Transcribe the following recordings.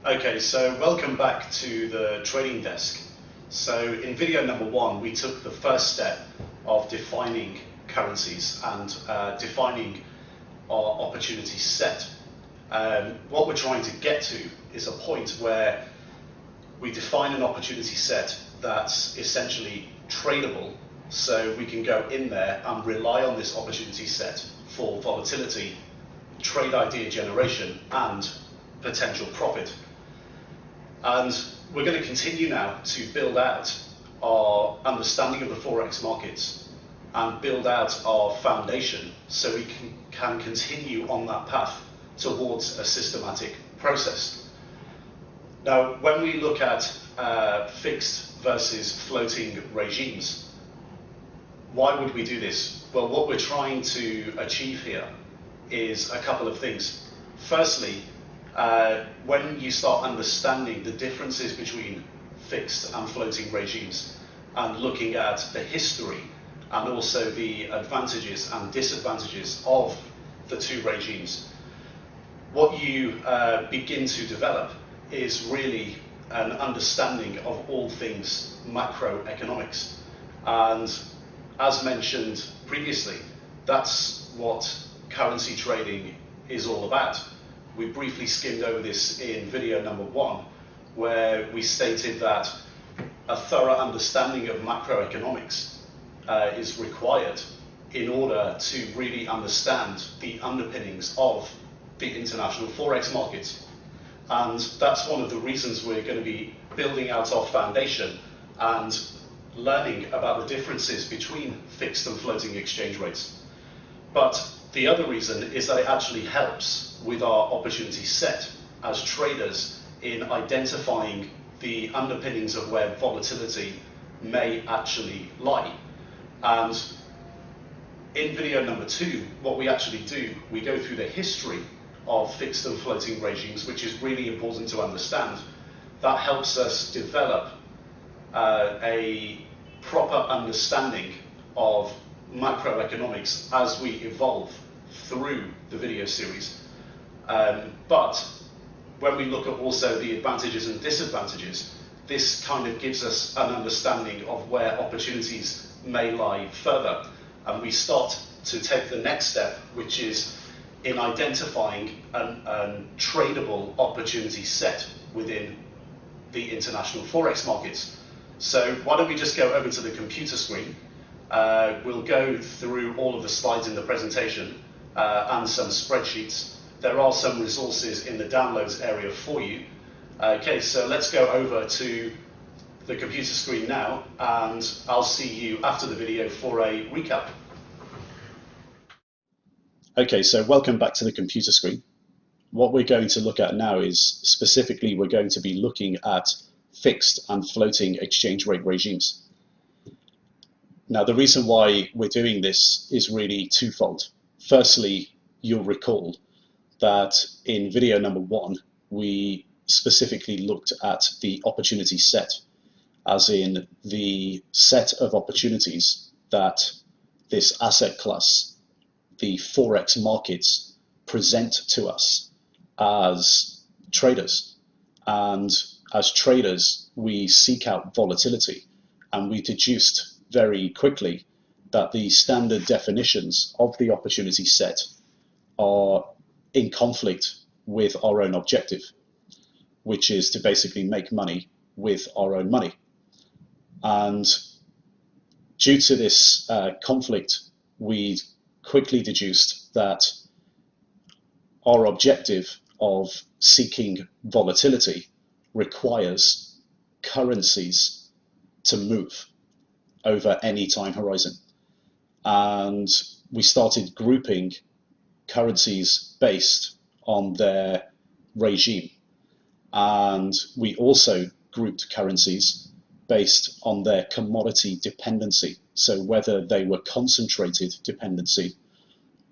Okay, so welcome back to the trading desk. So in video number 1, we took the first step of defining currencies and defining our opportunity set. What we're trying to get to is a point where we define an opportunity set that's essentially tradable, so we can go in there and rely on this opportunity set for volatility, trade idea generation, and potential profit. And we're going to continue now to build out our understanding of the Forex markets and build out our foundation so we can continue on that path towards a systematic process. Now, when we look at fixed versus floating regimes, why would we do this? Well, what we're trying to achieve here is a couple of things. Firstly, when you start understanding the differences between fixed and floating regimes and looking at the history and also the advantages and disadvantages of the two regimes, what you begin to develop is really an understanding of all things macroeconomics. And as mentioned previously, that's what currency trading is all about. We briefly skimmed over this in video number 1, where we stated that a thorough understanding of macroeconomics is required in order to really understand the underpinnings of the international Forex market. And that's one of the reasons we're going to be building out our foundation and learning about the differences between fixed and floating exchange rates. But the other reason is that it actually helps with our opportunity set as traders in identifying the underpinnings of where volatility may actually lie. And in video number 2, what we actually do, we go through the history of fixed and floating regimes, which is really important to understand. That helps us develop a proper understanding of macroeconomics as we evolve through the video series. But when we look at also the advantages and disadvantages, this kind of gives us an understanding of where opportunities may lie further. And we start to take the next step, which is in identifying a tradable opportunity set within the international Forex markets. So why don't we just go over to the computer screen. We'll go through all of the slides in the presentation and some spreadsheets. There are some resources in the downloads area for you. Okay, so let's go over to the computer screen now, and I'll see you after the video for a recap. Okay, so welcome back to the computer screen. What we're going to look at now is specifically we're going to be looking at fixed and floating exchange rate regimes. Now, the reason why we're doing this is really twofold. Firstly, you'll recall that in video number 1, we specifically looked at the opportunity set, as in the set of opportunities that this asset class, the Forex markets, present to us as traders. And as traders, we seek out volatility, and we deduced very quickly that the standard definitions of the opportunity set are in conflict with our own objective, which is to basically make money with our own money. And due to this conflict, we quickly deduced that our objective of seeking volatility requires currencies to move over any time horizon. And we started grouping currencies based on their regime. And we also grouped currencies based on their commodity dependency. So whether they were concentrated dependency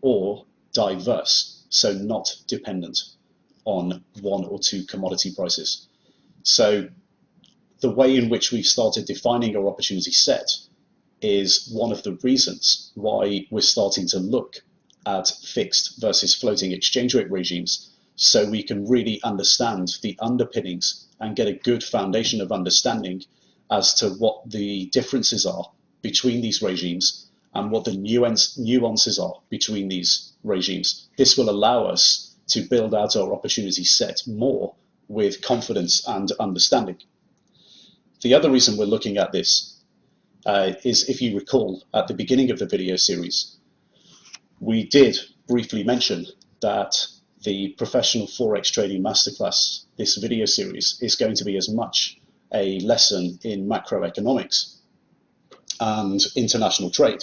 or diverse, so not dependent on one or two commodity prices. So the way in which we've started defining our opportunity set is one of the reasons why we're starting to look at fixed versus floating exchange rate regimes, so we can really understand the underpinnings and get a good foundation of understanding as to what the differences are between these regimes and what the nuances are between these regimes. This will allow us to build out our opportunity set more with confidence and understanding. The other reason we're looking at this is, if you recall, at the beginning of the video series, we did briefly mention that the Professional Forex Trading Masterclass, this video series, is going to be as much a lesson in macroeconomics and international trade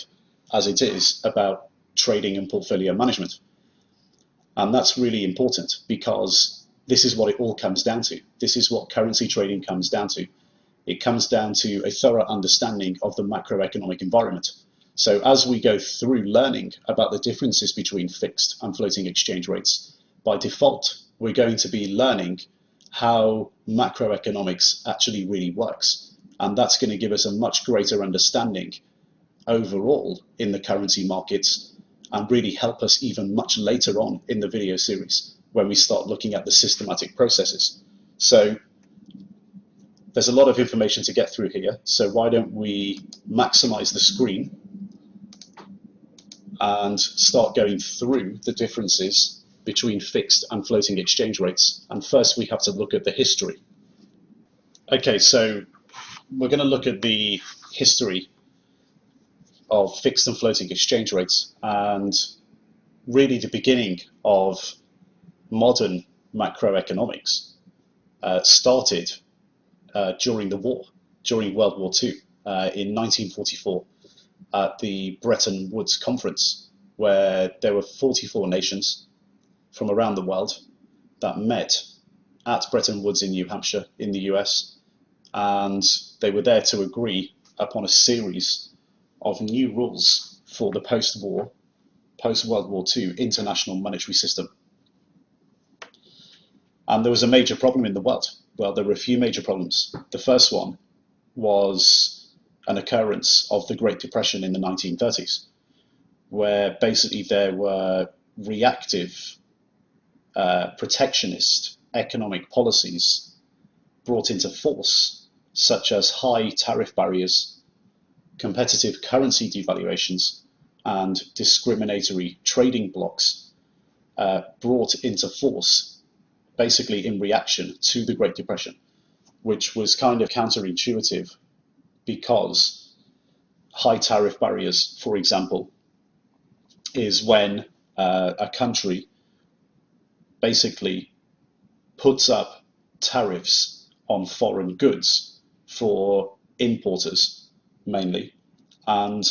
as it is about trading and portfolio management. And that's really important, because this is what it all comes down to. This is what currency trading comes down to. It comes down to a thorough understanding of the macroeconomic environment. So as we go through learning about the differences between fixed and floating exchange rates, by default, we're going to be learning how macroeconomics actually really works. And that's going to give us a much greater understanding overall in the currency markets, and really help us even much later on in the video series when we start looking at the systematic processes. So there's a lot of information to get through here. So why don't we maximize the screen and start going through the differences between fixed and floating exchange rates. And first we have to look at the history. Okay, so we're going to look at the history of fixed and floating exchange rates, and really the beginning of modern macroeconomics started during the war, during World War II, in 1944, at the Bretton Woods Conference, where there were 44 nations from around the world that met at Bretton Woods in New Hampshire in the US, and they were there to agree upon a series of new rules for the post-war, post-World War II international monetary system. And there was a major problem in the world. Well, there were a few major problems. The first one was an occurrence of the Great Depression in the 1930s, where basically there were reactive, protectionist economic policies brought into force, such as high tariff barriers, competitive currency devaluations, and discriminatory trading blocks brought into force basically in reaction to the Great Depression, which was kind of counterintuitive, because high tariff barriers, for example, is when a country basically puts up tariffs on foreign goods for importers mainly, and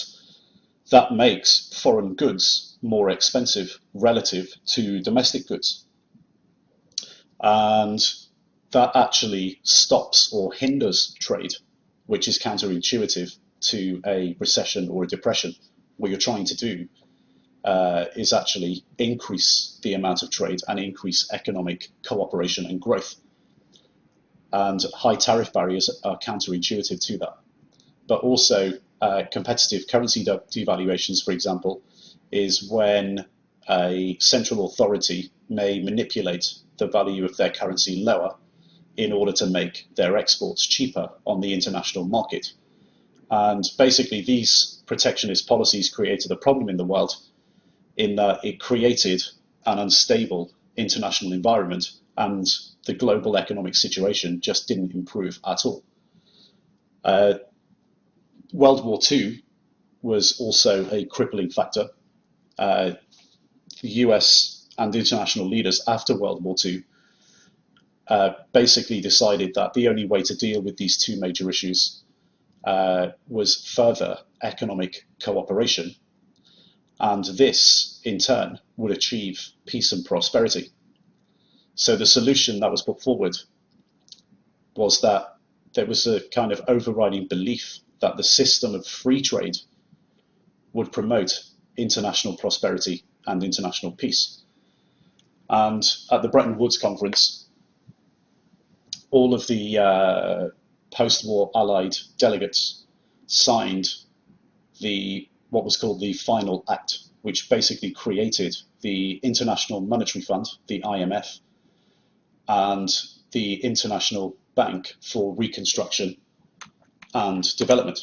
that makes foreign goods more expensive relative to domestic goods. And that actually stops or hinders trade, which is counterintuitive to a recession or a depression. What you're trying to do is actually increase the amount of trade and increase economic cooperation and growth. And high tariff barriers are counterintuitive to that. But also competitive currency devaluations, for example, is when a central authority may manipulate the value of their currency lower in order to make their exports cheaper on the international market. And basically these protectionist policies created a problem in the world, in that it created an unstable international environment, and the global economic situation just didn't improve at all. World War II was also a crippling factor. The US and international leaders after World War II basically decided that the only way to deal with these two major issues was further economic cooperation. And this, in turn, would achieve peace and prosperity. So the solution that was put forward was that there was a kind of overriding belief that the system of free trade would promote international prosperity and international peace. And at the Bretton Woods Conference, all of the post-war Allied delegates signed what was called the Final Act, which basically created the International Monetary Fund, the IMF, and the International Bank for Reconstruction and Development.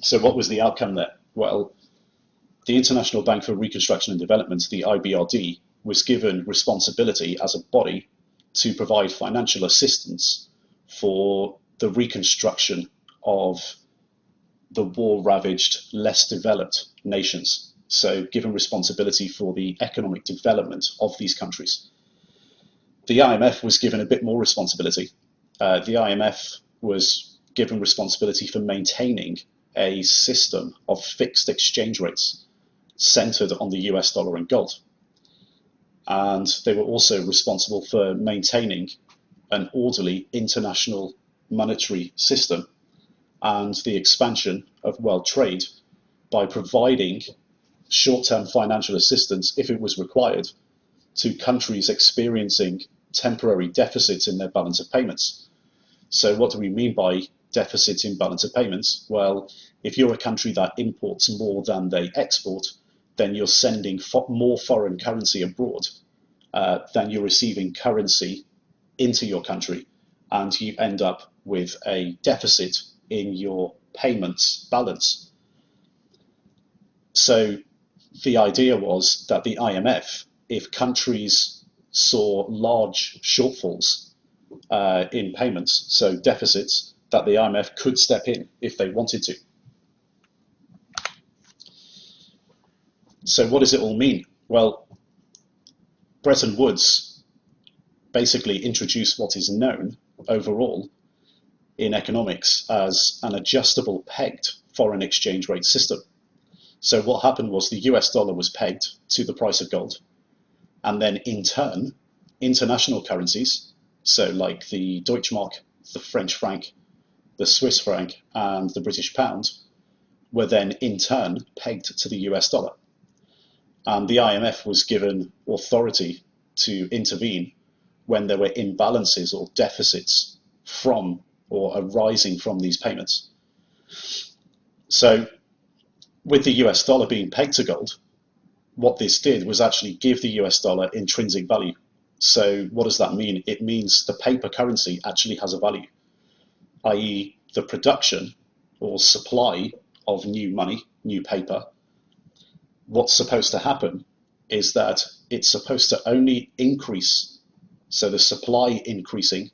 So what was the outcome there? Well, the International Bank for Reconstruction and Development, the IBRD, was given responsibility as a body to provide financial assistance for the reconstruction of the war-ravaged, less developed nations. So given responsibility for the economic development of these countries. The IMF was given a bit more responsibility. The IMF was given responsibility for maintaining a system of fixed exchange rates centered on the US dollar and gold. And they were also responsible for maintaining an orderly international monetary system and the expansion of world trade by providing short-term financial assistance, if it was required, to countries experiencing temporary deficits in their balance of payments. So what do we mean by deficits in balance of payments? Well, if you're a country that imports more than they export, then you're sending more foreign currency abroad than you're receiving currency into your country, and you end up with a deficit in your payments balance. So the idea was that the IMF, if countries saw large shortfalls in payments, so deficits, that the IMF could step in if they wanted to. So what does it all mean? Well, Bretton Woods basically introduced what is known overall in economics as an adjustable pegged foreign exchange rate system. So what happened was the US dollar was pegged to the price of gold, and then in turn, international currencies, so like the Deutschmark, the French franc, the Swiss franc, and the British pound, were then in turn pegged to the US dollar. And the IMF was given authority to intervene when there were imbalances or deficits from or arising from these payments. So with the US dollar being pegged to gold, what this did was actually give the US dollar intrinsic value. So what does that mean? It means the paper currency actually has a value, i.e. the production or supply of new money, new paper. What's supposed to happen is that it's supposed to only increase, so the supply increasing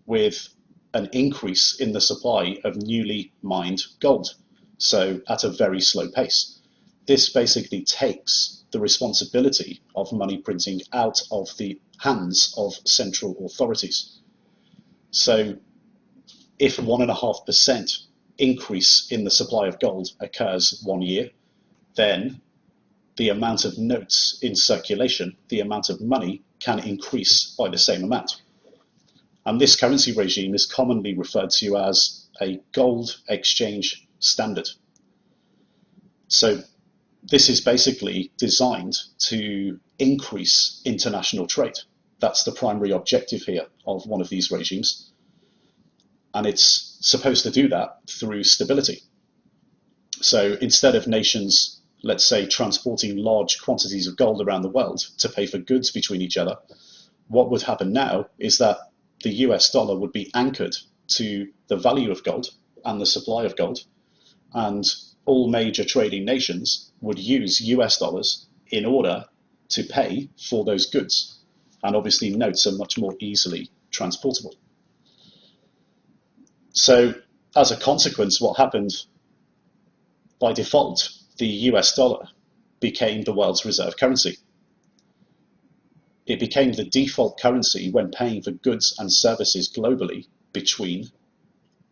with an increase in the supply of newly mined gold, so at a very slow pace. This basically takes the responsibility of money printing out of the hands of central authorities. So if 1.5% increase in the supply of gold occurs 1 year, then the amount of notes in circulation, the amount of money, can increase by the same amount. And this currency regime is commonly referred to as a gold exchange standard. So this is basically designed to increase international trade. That's the primary objective here of one of these regimes. And it's supposed to do that through stability. So instead of nations, let's say, transporting large quantities of gold around the world to pay for goods between each other, what would happen now is that the US dollar would be anchored to the value of gold and the supply of gold, and all major trading nations would use US dollars in order to pay for those goods. And obviously notes are much more easily transportable. So as a consequence, what happened by default, the US dollar became the world's reserve currency. It became the default currency when paying for goods and services globally between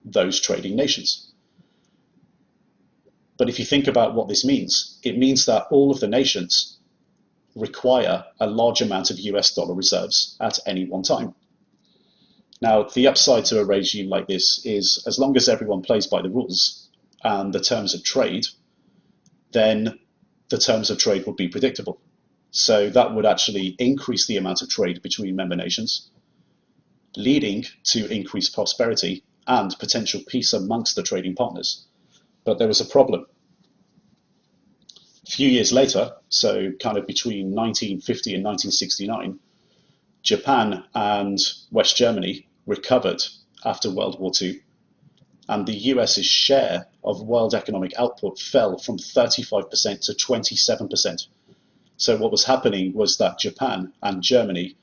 those trading nations. But if you think about what this means, it means that all of the nations require a large amount of US dollar reserves at any one time. Now, the upside to a regime like this is as long as everyone plays by the rules and the terms of trade, then the terms of trade would be predictable. So that would actually increase the amount of trade between member nations, leading to increased prosperity and potential peace amongst the trading partners. But there was a problem. A few years later, so kind of between 1950 and 1969, Japan and West Germany recovered after World War II, and the US's share of world economic output fell from 35% to 27%. So what was happening was that Japan and Germany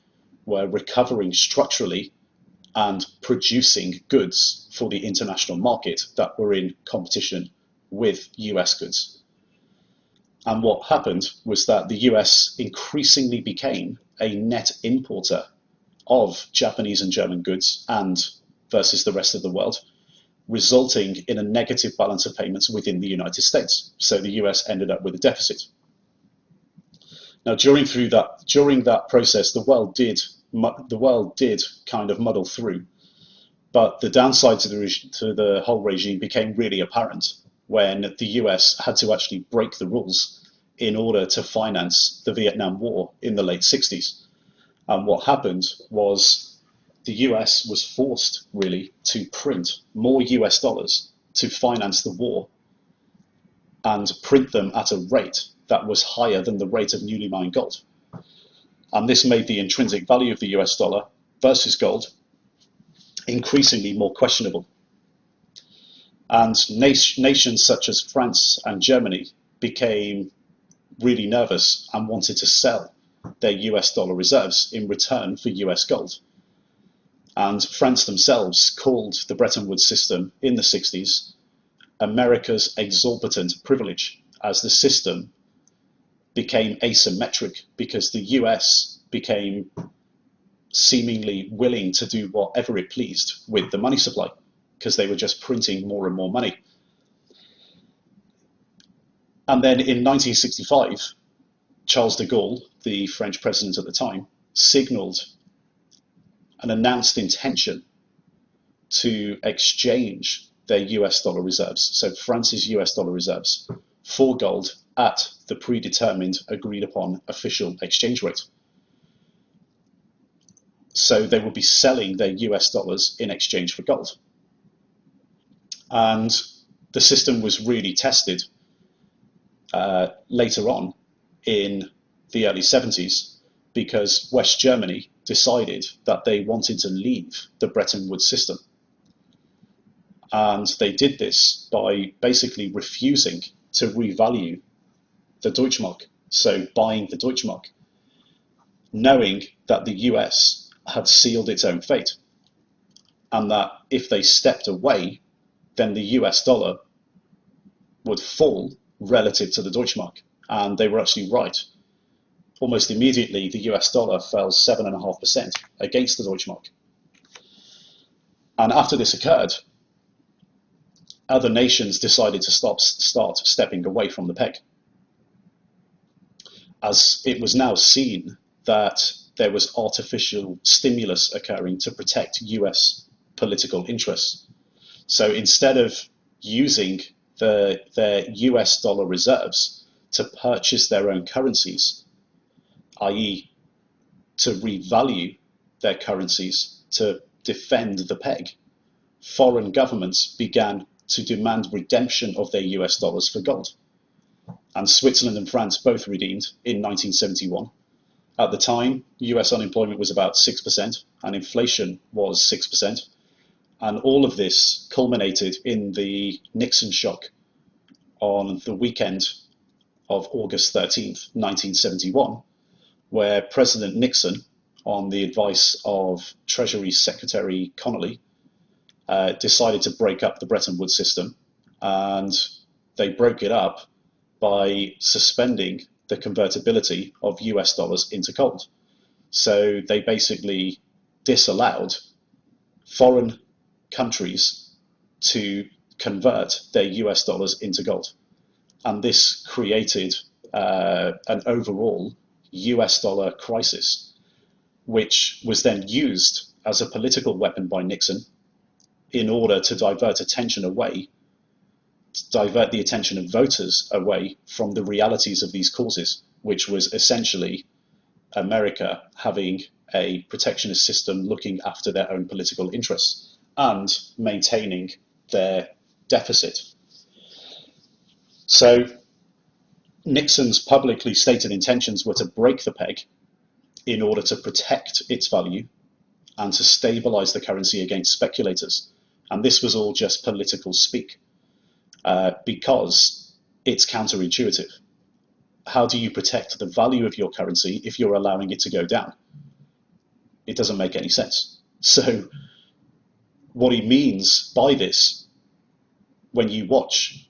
were recovering structurally and producing goods for the international market that were in competition with US goods. And what happened was that the US increasingly became a net importer of Japanese and German goods and versus the rest of the world, resulting in a negative balance of payments within the United States. So the US ended up with a deficit. Now, during that process, the world did kind of muddle through, but the downside to the whole regime became really apparent when the US had to actually break the rules in order to finance the Vietnam War in the late 60s. And what happened was the US was forced really to print more US dollars to finance the war and print them at a rate that was higher than the rate of newly mined gold. And this made the intrinsic value of the US dollar versus gold increasingly more questionable. And nations such as France and Germany became really nervous and wanted to sell their US dollar reserves in return for US gold. And France themselves called the Bretton Woods system in the 60s America's exorbitant privilege, as the system became asymmetric because the US became seemingly willing to do whatever it pleased with the money supply because they were just printing more and more money. And then in 1965, Charles de Gaulle, the French president at the time, signaled an announced intention to exchange their US dollar reserves, so France's US dollar reserves, for gold at the predetermined, agreed upon official exchange rate. So they would be selling their US dollars in exchange for gold. And the system was really tested later on in the early 70s because West Germany decided that they wanted to leave the Bretton Woods system. And they did this by basically refusing to revalue the Deutschmark, so buying the Deutschmark, knowing that the US had sealed its own fate, and that if they stepped away, then the US dollar would fall relative to the Deutschmark. And they were actually right. Almost immediately, the US dollar fell 7.5% against the Deutschmark. And after this occurred, other nations decided to start stepping away from the peg, as it was now seen that there was artificial stimulus occurring to protect US political interests. So instead of using their US dollar reserves to purchase their own currencies, i.e. to revalue their currencies to defend the peg, foreign governments began to demand redemption of their US dollars for gold. And Switzerland and France both redeemed in 1971. At the time, US unemployment was about 6% and inflation was 6%. And all of this culminated in the Nixon shock on the weekend of August 13th, 1971, where President Nixon, on the advice of Treasury Secretary Connolly, decided to break up the Bretton Woods system. And they broke it up by suspending the convertibility of US dollars into gold. So they basically disallowed foreign countries to convert their US dollars into gold. And this created an overall US dollar crisis, which was then used as a political weapon by Nixon in order to divert the attention of voters away from the realities of these causes, which was essentially America having a protectionist system looking after their own political interests and maintaining their deficit. So Nixon's publicly stated intentions were to break the peg in order to protect its value and to stabilize the currency against speculators. And this was all just political speak, because it's counterintuitive. How do you protect the value of your currency if you're allowing it to go down? It doesn't make any sense. So what he means by this, when you watch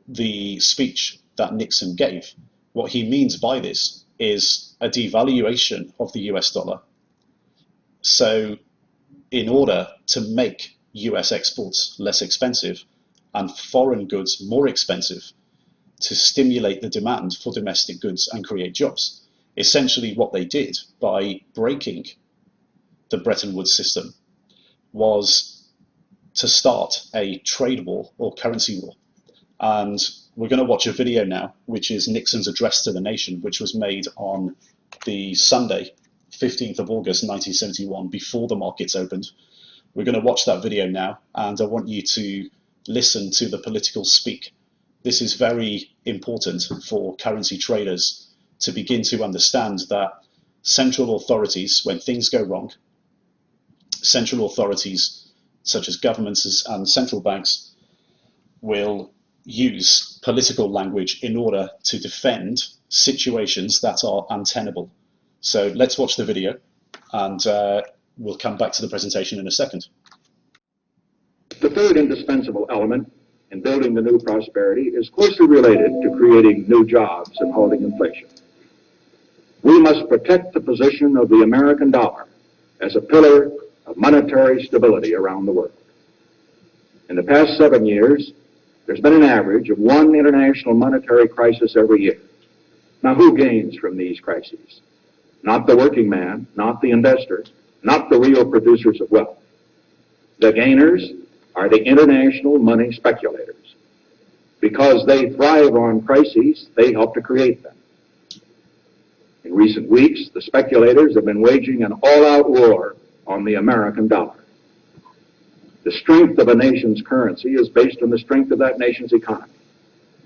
the speech that Nixon gave, what he means by this is a devaluation of the US dollar. So in order to make US exports less expensive and foreign goods more expensive, to stimulate the demand for domestic goods and create jobs. Essentially what they did by breaking the Bretton Woods system was to start a trade war or currency war. And we're going to watch a video now, which is Nixon's address to the nation, which was made on the Sunday, 15th of August, 1971, before the markets opened. We're going to watch that video now, and I want you to listen to the political speak. This is very important for currency traders to begin to understand that central authorities, when things go wrong, central authorities such as governments and central banks will use political language in order to defend situations that are untenable. So let's watch the video, and we'll come back to the presentation in a second. The third indispensable element in building the new prosperity is closely related to creating new jobs and holding inflation. We must protect the position of the American dollar as a pillar of monetary stability around the world. In the past 7 years, there's been an average of one international monetary crisis every year. Now, who gains from these crises? Not the working man, not the investor, not the real producers of wealth. The gainers are the international money speculators. Because they thrive on crises, they help to create them. In recent weeks, the speculators have been waging an all-out war on the American dollar. The strength of a nation's currency is based on the strength of that nation's economy.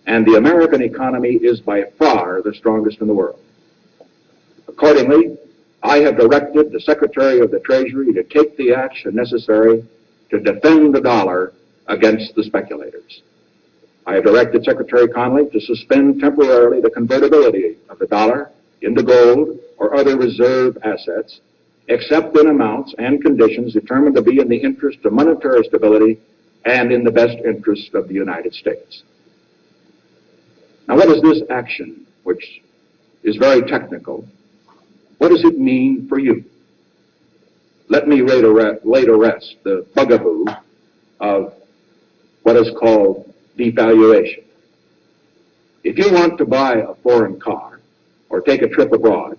And the American economy is by far the strongest in the world. Accordingly, I have directed the Secretary of the Treasury to take the action necessary to defend the dollar against the speculators. I have directed Secretary Connally to suspend temporarily the convertibility of the dollar into gold or other reserve assets, except in amounts and conditions determined to be in the interest of monetary stability and in the best interest of the United States. Now, what is this action, which is very technical, what does it mean for you? Let me lay to rest the bugaboo of what is called devaluation. If you want to buy a foreign car or take a trip abroad,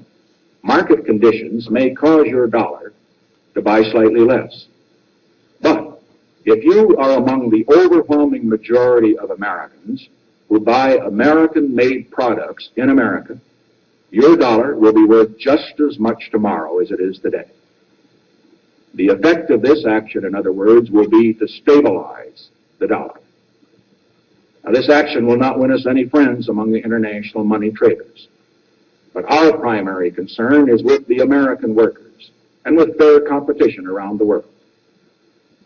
market conditions may cause your dollar to buy slightly less. But if you are among the overwhelming majority of Americans who buy American-made products in America, your dollar will be worth just as much tomorrow as it is today. The effect of this action, in other words, will be to stabilize the dollar. Now, this action will not win us any friends among the international money traders. But our primary concern is with the American workers and with fair competition around the world.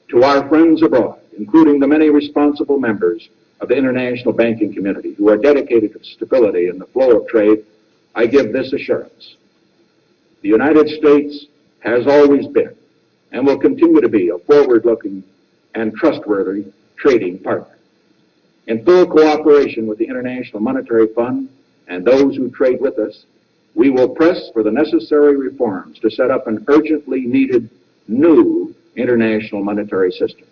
To our friends abroad, including the many responsible members of the international banking community who are dedicated to stability in the flow of trade, I give this assurance. The United States has always been and will continue to be a forward-looking and trustworthy trading partner. In full cooperation with the International Monetary Fund and those who trade with us, we will press for the necessary reforms to set up an urgently needed new international monetary system.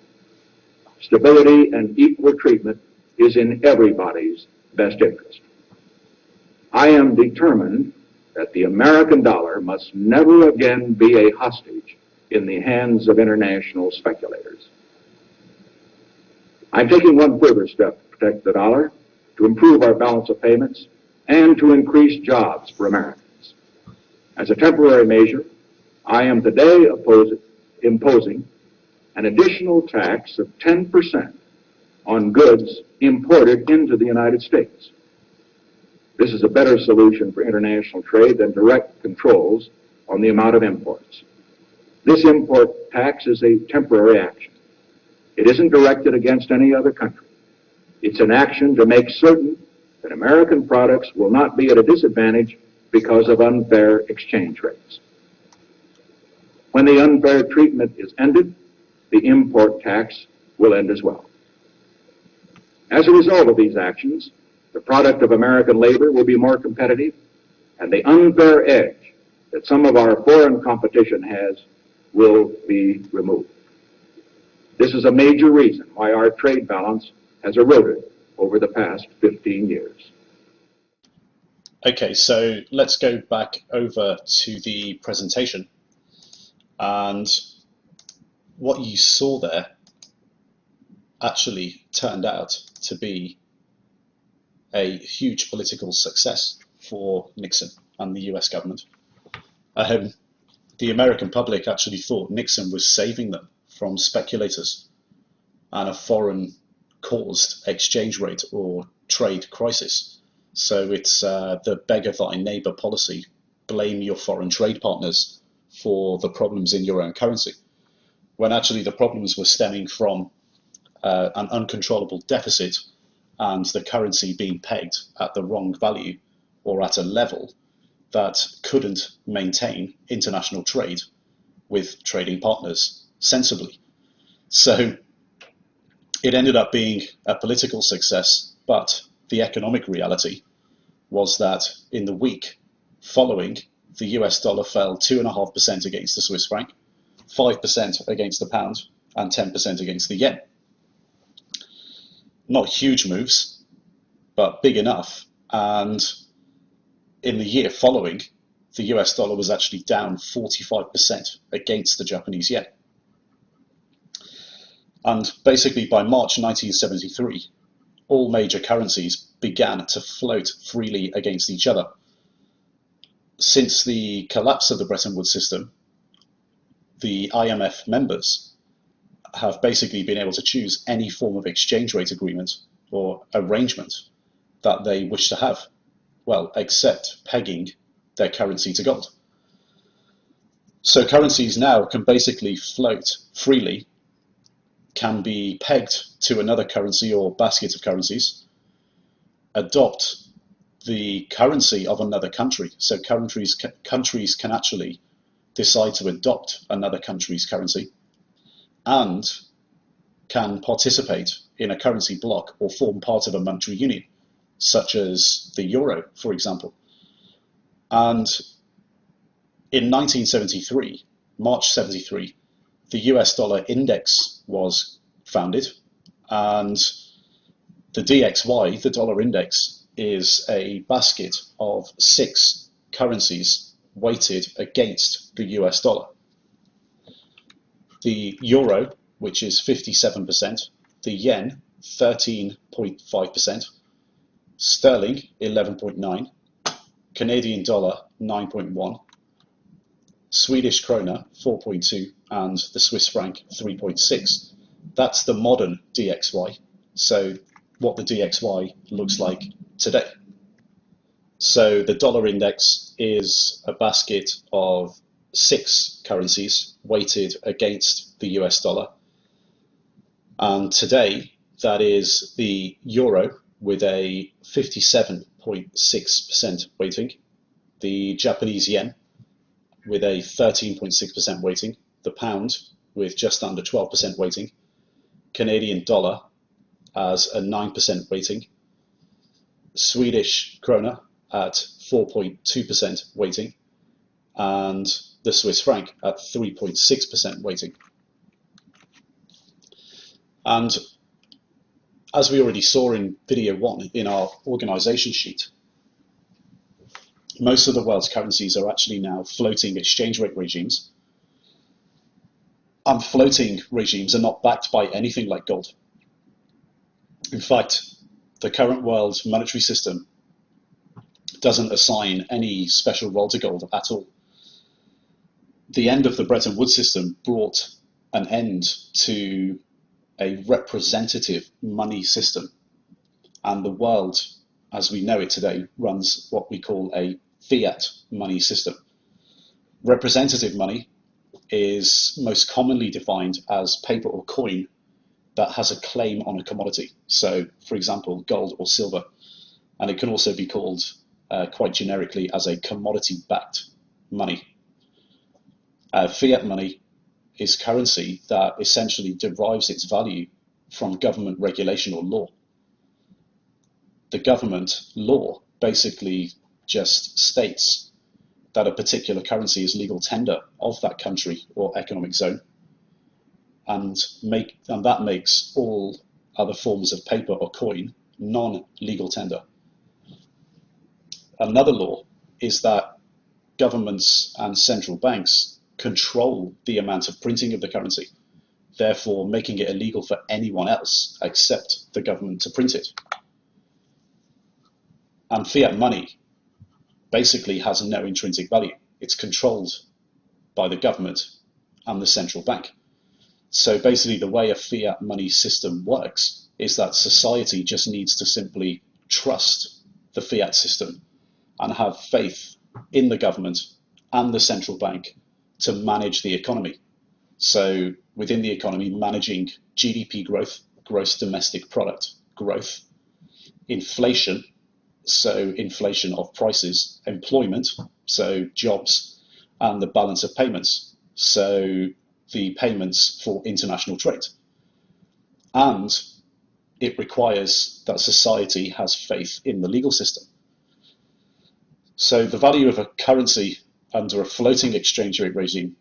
Stability and equal treatment is in everybody's best interest. I am determined that the American dollar must never again be a hostage in the hands of international speculators. I'm taking one further step to protect the dollar, to improve our balance of payments, and to increase jobs for Americans. As a temporary measure, I am today imposing an additional tax of 10% on goods imported into the United States. This is a better solution for international trade than direct controls on the amount of imports. This import tax is a temporary action. It isn't directed against any other country. It's an action to make certain that American products will not be at a disadvantage because of unfair exchange rates. When the unfair treatment is ended, the import tax will end as well. As a result of these actions, the product of American labor will be more competitive, and the unfair edge that some of our foreign competition has will be removed. This is a major reason why our trade balance has eroded over the past 15 years. Okay, so let's go back over to the presentation. And what you saw there actually turned out to be a huge political success for Nixon and the US government. The American public actually thought Nixon was saving them from speculators and a foreign caused exchange rate or trade crisis. So it's the beggar thy neighbor policy, blame your foreign trade partners for the problems in your own currency, when actually the problems were stemming from an uncontrollable deficit and the currency being pegged at the wrong value or at a level that couldn't maintain international trade with trading partners sensibly. So it ended up being a political success, but the economic reality was that in the week following, the US dollar fell 2.5% against the Swiss franc, 5% against the pound, and 10% against the yen. Not huge moves, but big enough. And in the year following, the US dollar was actually down 45% against the Japanese yen. And basically by March 1973, all major currencies began to float freely against each other. Since the collapse of the Bretton Woods system, the IMF members have basically been able to choose any form of exchange rate agreement or arrangement that they wish to have, well, except pegging their currency to gold. So currencies now can basically float freely, can be pegged to another currency or basket of currencies, adopt the currency of another country. So countries can actually decide to adopt another country's currency and can participate in a currency bloc or form part of a monetary union, such as the euro, for example. And in 1973, March 73, the US dollar index was founded, and the DXY, the dollar index, is a basket of 6 currencies weighted against the US dollar. The euro, which is 57%, the yen, 13.5%, sterling, 11.9%, Canadian dollar, 9.1%, Swedish krona, 4.2%, and the Swiss franc, 3.6%. That's the modern DXY. So what the DXY looks like today. So the dollar index is a basket of 6 currencies weighted against the US dollar. And today, that is the euro with a 57.6% weighting, the Japanese yen with a 13.6% weighting, the pound with just under 12% weighting, Canadian dollar as a 9% weighting, Swedish krona at 4.2% weighting, and the Swiss franc at 3.6% weighting. And as we already saw in video 1 in our organization sheet, most of the world's currencies are actually now floating exchange rate regimes. And floating regimes are not backed by anything like gold. In fact, the current world monetary system doesn't assign any special role to gold at all. The end of the Bretton Woods system brought an end to a representative money system, and the world as we know it today runs what we call a fiat money system. Representative money is most commonly defined as paper or coin that has a claim on a commodity. So, for example, gold or silver. And it can also be called quite generically as a commodity-backed money. Fiat money is currency that essentially derives its value from government regulation or law. The government law basically just states that a particular currency is legal tender of that country or economic zone, and that makes all other forms of paper or coin non-legal tender. Another law is that governments and central banks control the amount of printing of the currency, therefore making it illegal for anyone else except the government to print it. And fiat money basically has no intrinsic value. It's controlled by the government and the central bank. So basically the way a fiat money system works is that society just needs to simply trust the fiat system and have faith in the government and the central bank to manage the economy. So within the economy, managing GDP growth, gross domestic product growth, inflation, so inflation of prices, employment, so jobs, and the balance of payments, so the payments for international trade. And it requires that society has faith in the legal system. So the value of a currency under a floating exchange rate regime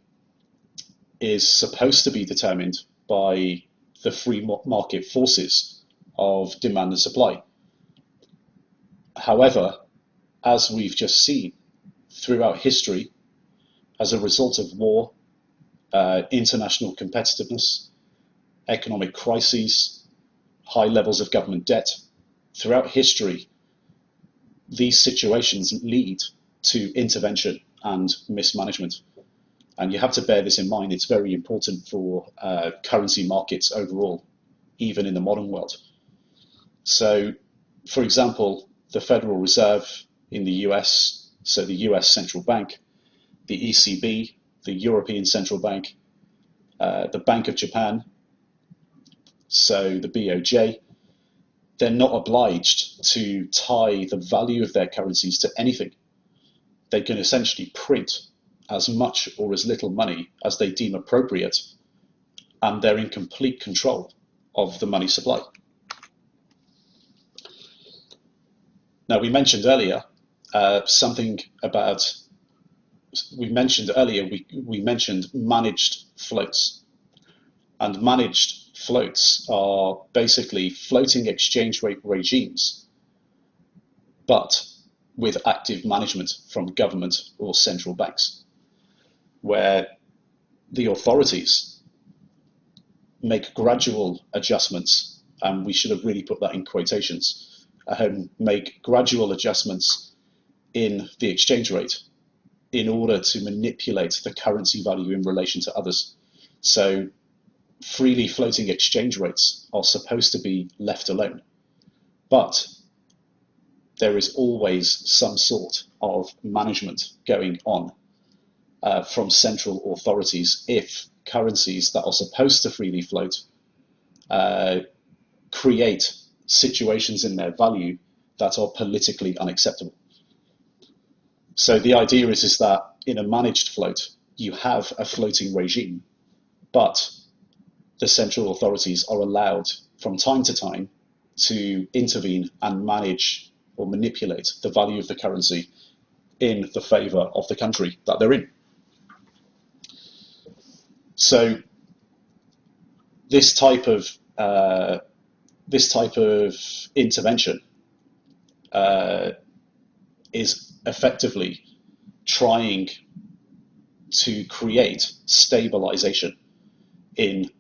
is supposed to be determined by the free market forces of demand and supply. However, as we've just seen throughout history, as a result of war, international competitiveness, economic crises, high levels of government debt, throughout history, these situations lead to intervention and mismanagement. And you have to bear this in mind. It's very important for currency markets overall, even in the modern world. So, for example, the Federal Reserve in the US, so the US Central Bank, the ECB, the European Central Bank, the Bank of Japan, so the BOJ, they're not obliged to tie the value of their currencies to anything. They can essentially print as much or as little money as they deem appropriate, and they're in complete control of the money supply. Now, we mentioned earlier we mentioned managed floats. And managed floats are basically floating exchange rate regimes, but with active management from government or central banks, where the authorities make gradual adjustments, and we should have really put that in quotations, make gradual adjustments in the exchange rate in order to manipulate the currency value in relation to others. So freely floating exchange rates are supposed to be left alone, but there is always some sort of management going on from central authorities if currencies that are supposed to freely float create situations in their value that are politically unacceptable. So the idea is that in a managed float, you have a floating regime, but the central authorities are allowed from time to time to intervene and manage or manipulate the value of the currency in the favor of the country that they're in. So this type of intervention is effectively trying to create stabilization in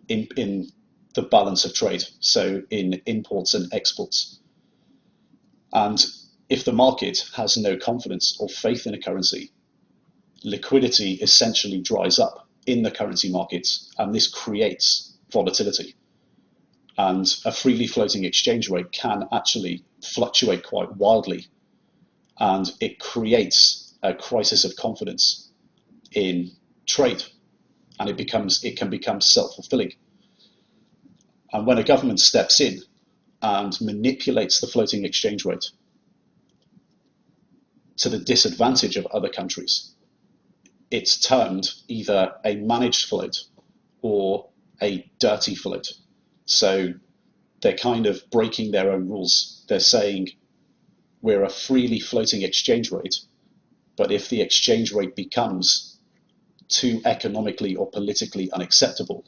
the balance of trade, so in imports and exports. And if the market has no confidence or faith in a currency, liquidity essentially dries up in the currency markets, and this creates volatility. And a freely floating exchange rate can actually fluctuate quite wildly, and it creates a crisis of confidence in trade, and it can become self-fulfilling. And when a government steps in and manipulates the floating exchange rate to the disadvantage of other countries, it's termed either a managed float or a dirty float. So they're kind of breaking their own rules. They're saying we're a freely floating exchange rate, but if the exchange rate becomes too economically or politically unacceptable,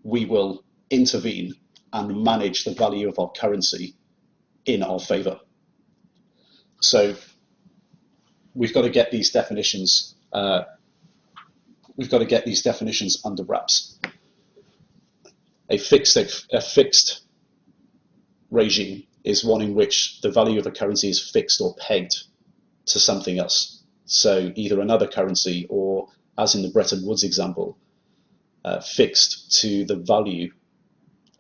we will intervene and manage the value of our currency in our favor. So we've got to get these definitions. We've got to get these definitions under wraps. A fixed regime is one in which the value of a currency is fixed or pegged to something else. So either another currency or, as in the Bretton Woods example, fixed to the value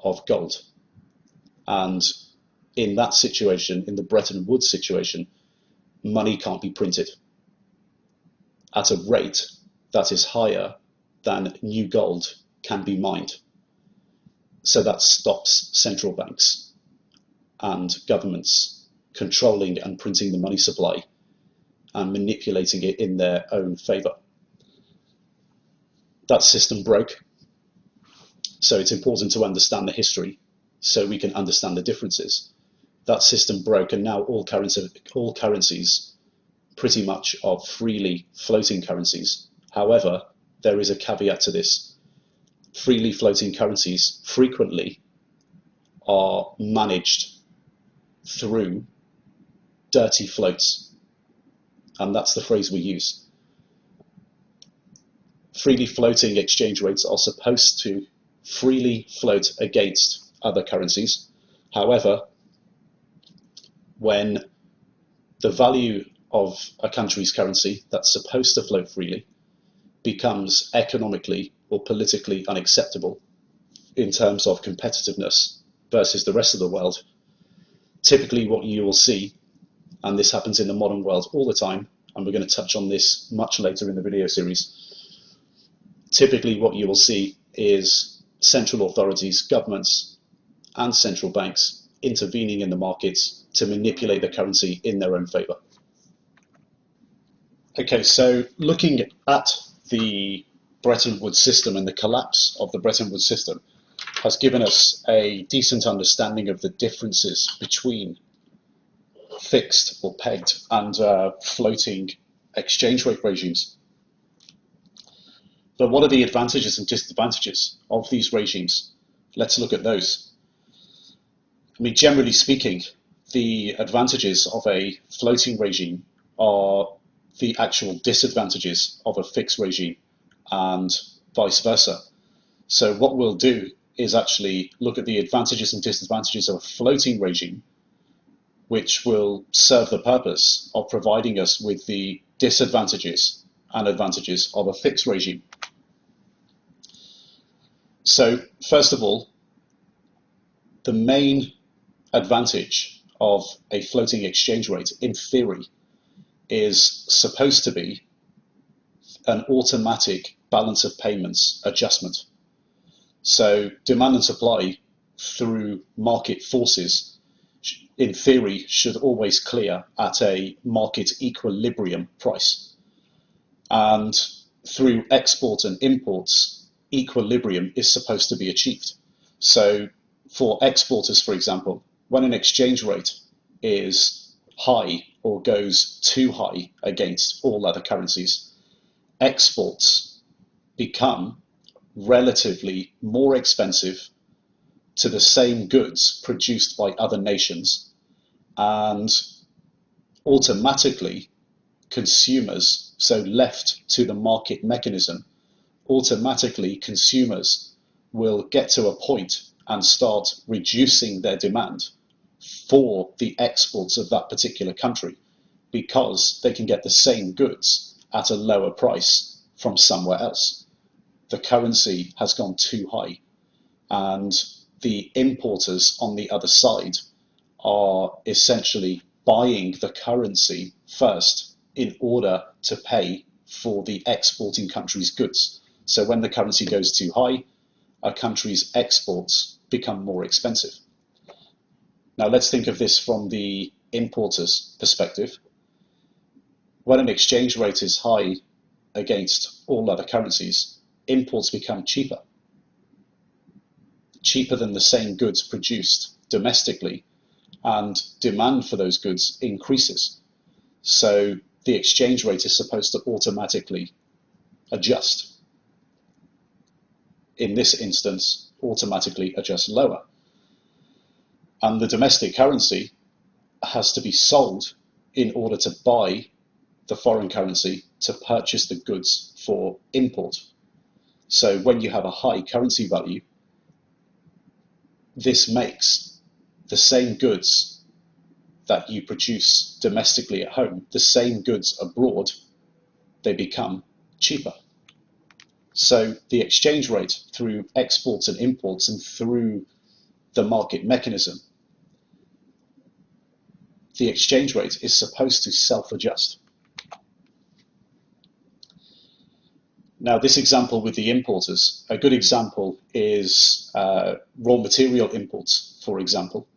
of gold. And in that situation, in the Bretton Woods situation, money can't be printed at a rate that is higher than new gold can be mined. So that stops central banks and governments controlling and printing the money supply and manipulating it in their own favor. That system broke. So it's important to understand the history so we can understand the differences. That system broke, and now all currencies pretty much are freely floating currencies. However, there is a caveat to this. Freely floating currencies frequently are managed through dirty floats, and that's the phrase we use. Freely floating exchange rates are supposed to freely float against other currencies. However, when the value of a country's currency that's supposed to float freely becomes economically or politically unacceptable in terms of competitiveness versus the rest of the world, typically what you will see, and this happens in the modern world all the time, and we're going to touch on this much later in the video series, typically what you will see is central authorities, governments, and central banks intervening in the markets to manipulate the currency in their own favor. Okay, so looking at the Bretton Woods system and the collapse of the Bretton Woods system has given us a decent understanding of the differences between fixed or pegged and floating exchange rate regimes. But what are the advantages and disadvantages of these regimes? Let's look at those. I mean, generally speaking, the advantages of a floating regime are the actual disadvantages of a fixed regime and vice versa. So what we'll do is actually look at the advantages and disadvantages of a floating regime, which will serve the purpose of providing us with the disadvantages and advantages of a fixed regime. So first of all, the main advantage of a floating exchange rate, in theory, is supposed to be an automatic balance of payments adjustment. So demand and supply through market forces, in theory, should always clear at a market equilibrium price. And through export and imports, equilibrium is supposed to be achieved. So for exporters, for example, when an exchange rate is high or goes too high against all other currencies, exports become relatively more expensive to the same goods produced by other nations, and automatically consumers, so left to the market mechanism, automatically consumers will get to a point and start reducing their demand for the exports of that particular country because they can get the same goods at a lower price from somewhere else. The currency has gone too high, and the importers on the other side are essentially buying the currency first in order to pay for the exporting country's goods. So when the currency goes too high, a country's exports become more expensive. Now let's think of this from the importer's perspective. When an exchange rate is high against all other currencies, imports become cheaper than the same goods produced domestically, and demand for those goods increases. So the exchange rate is supposed to automatically adjust. In this instance, automatically adjust lower. And the domestic currency has to be sold in order to buy the foreign currency to purchase the goods for import. So when you have a high currency value, this makes the same goods that you produce domestically at home, the same goods abroad, they become cheaper. So the exchange rate through exports and imports and through the market mechanism, the exchange rate is supposed to self-adjust. Now, this example with the importers, a good example is raw material imports, for example,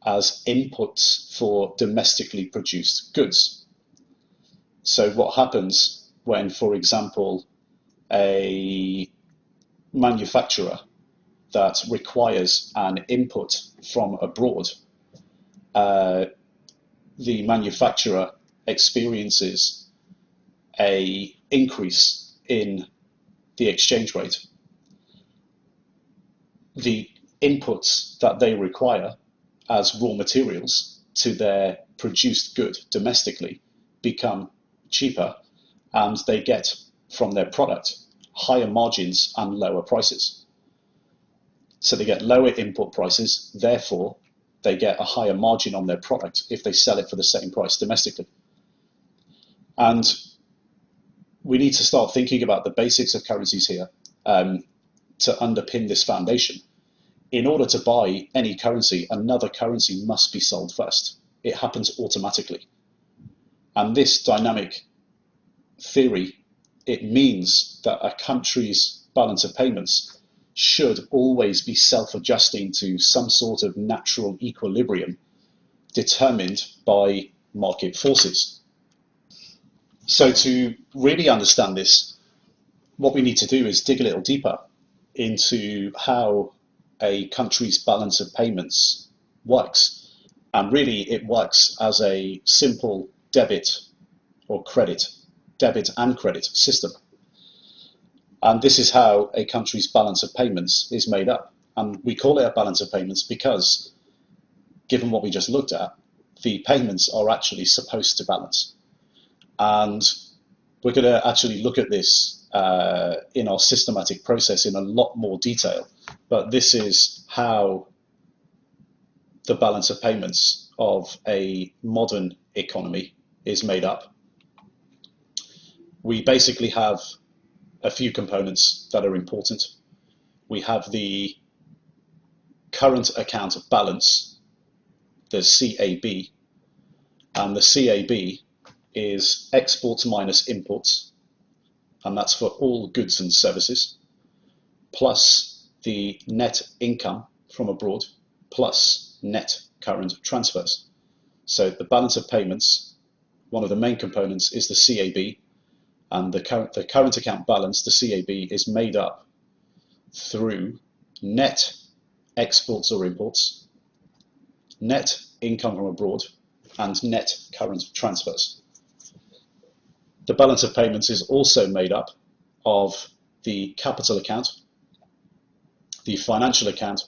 as inputs for domestically produced goods. So what happens when, for example, a manufacturer that requires an input from abroad, the manufacturer experiences an increase in the exchange rate. The inputs that they require as raw materials to their produced good domestically become cheaper, and they get from their product higher margins and lower prices. So they get lower input prices, therefore they get a higher margin on their product if they sell it for the same price domestically. And we need to start thinking about the basics of currencies here to underpin this foundation. In order to buy any currency, another currency must be sold first. It happens automatically. And this dynamic theory, it means that a country's balance of payments should always be self-adjusting to some sort of natural equilibrium determined by market forces. So to really understand this, what we need to do is dig a little deeper into how a country's balance of payments works. And really it works as a simple debit and credit system. And this is how a country's balance of payments is made up. And we call it a balance of payments because, given what we just looked at, the payments are actually supposed to balance. And we're going to actually look at this in our systematic process in a lot more detail. But this is how the balance of payments of a modern economy is made up. We basically have a few components that are important. We have the current account balance, the CAB, and the CAB is exports minus imports, and that's for all goods and services, plus the net income from abroad, plus net current transfers. So the balance of payments, one of the main components is the CAB, and the current account balance, the CAB, is made up through net exports or imports, net income from abroad, and net current transfers. The balance of payments is also made up of the capital account, the financial account,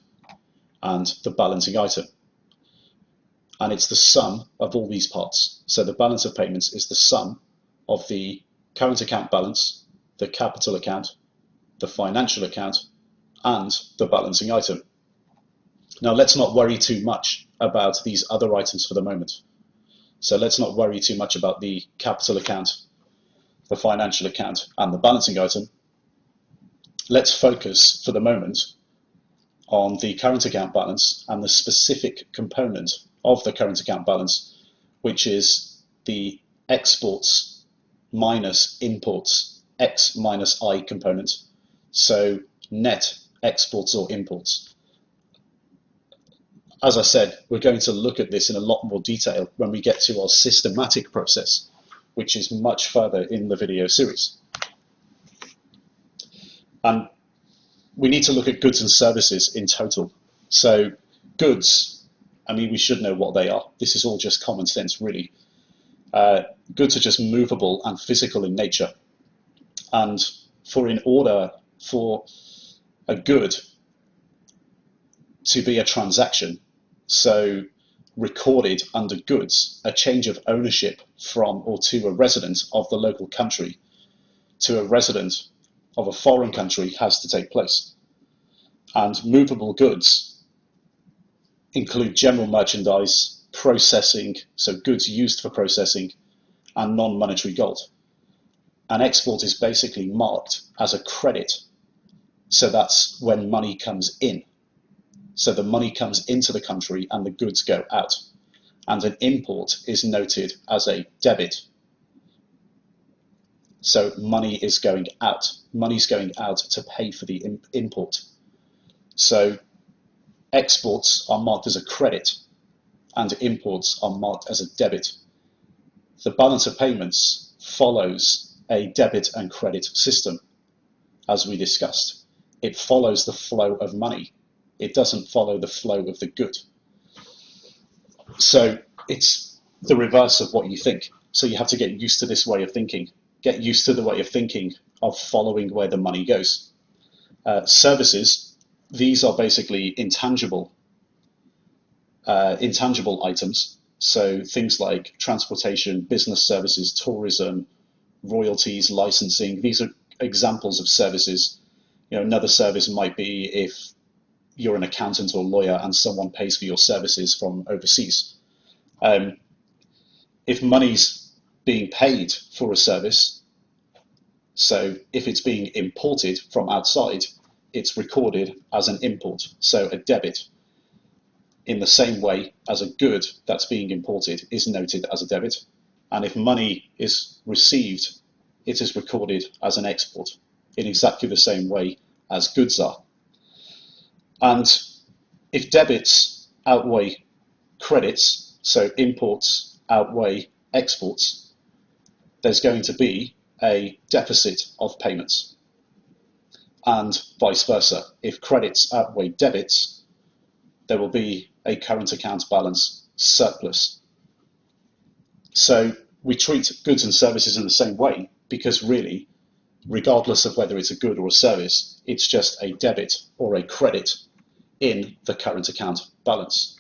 and the balancing item. And it's the sum of all these parts. So the balance of payments is the sum of the current account balance, the capital account, the financial account, and the balancing item. Now let's not worry too much about these other items for the moment. So let's not worry too much about the capital account, the financial account, and the balancing item. Let's focus for the moment on the current account balance and the specific component of the current account balance, which is the exports minus imports, X minus I component, so net exports or imports. As I said, we're going to look at this in a lot more detail when we get to our systematic process, which is much further in the video series. And we need to look at goods and services in total. So goods, I mean, we should know what they are. This is all just common sense, really. Goods are just movable and physical in nature. And in order for a good to be a transaction, so recorded under goods, a change of ownership from or to a resident of the local country to a resident of a foreign country has to take place. And movable goods include general merchandise, processing, so goods used for processing, and non-monetary gold. An export is basically marked as a credit, so that's when money comes in. So the money comes into the country and the goods go out. And an import is noted as a debit. So money is going out. Money's going out to pay for the import. So exports are marked as a credit and imports are marked as a debit. The balance of payments follows a debit and credit system, as we discussed. It follows the flow of money. It doesn't follow the flow of the good. So it's the reverse of what you think. So you have to get used to this way of thinking. Get used to the way of thinking of following where the money goes. Services, these are basically intangible items. So things like transportation, business services, tourism, royalties, licensing, these are examples of services. Another service might be if you're an accountant or lawyer and someone pays for your services from overseas. If money's being paid for a service, so if it's being imported from outside, it's recorded as an import, so a debit, in the same way as a good that's being imported is noted as a debit. And if money is received, it is recorded as an export in exactly the same way as goods are. And if debits outweigh credits, so imports outweigh exports, there's going to be a deficit of payments. And vice versa. If credits outweigh debits, there will be a current account balance surplus. So we treat goods and services in the same way because really, regardless of whether it's a good or a service, it's just a debit or a credit in the current account balance.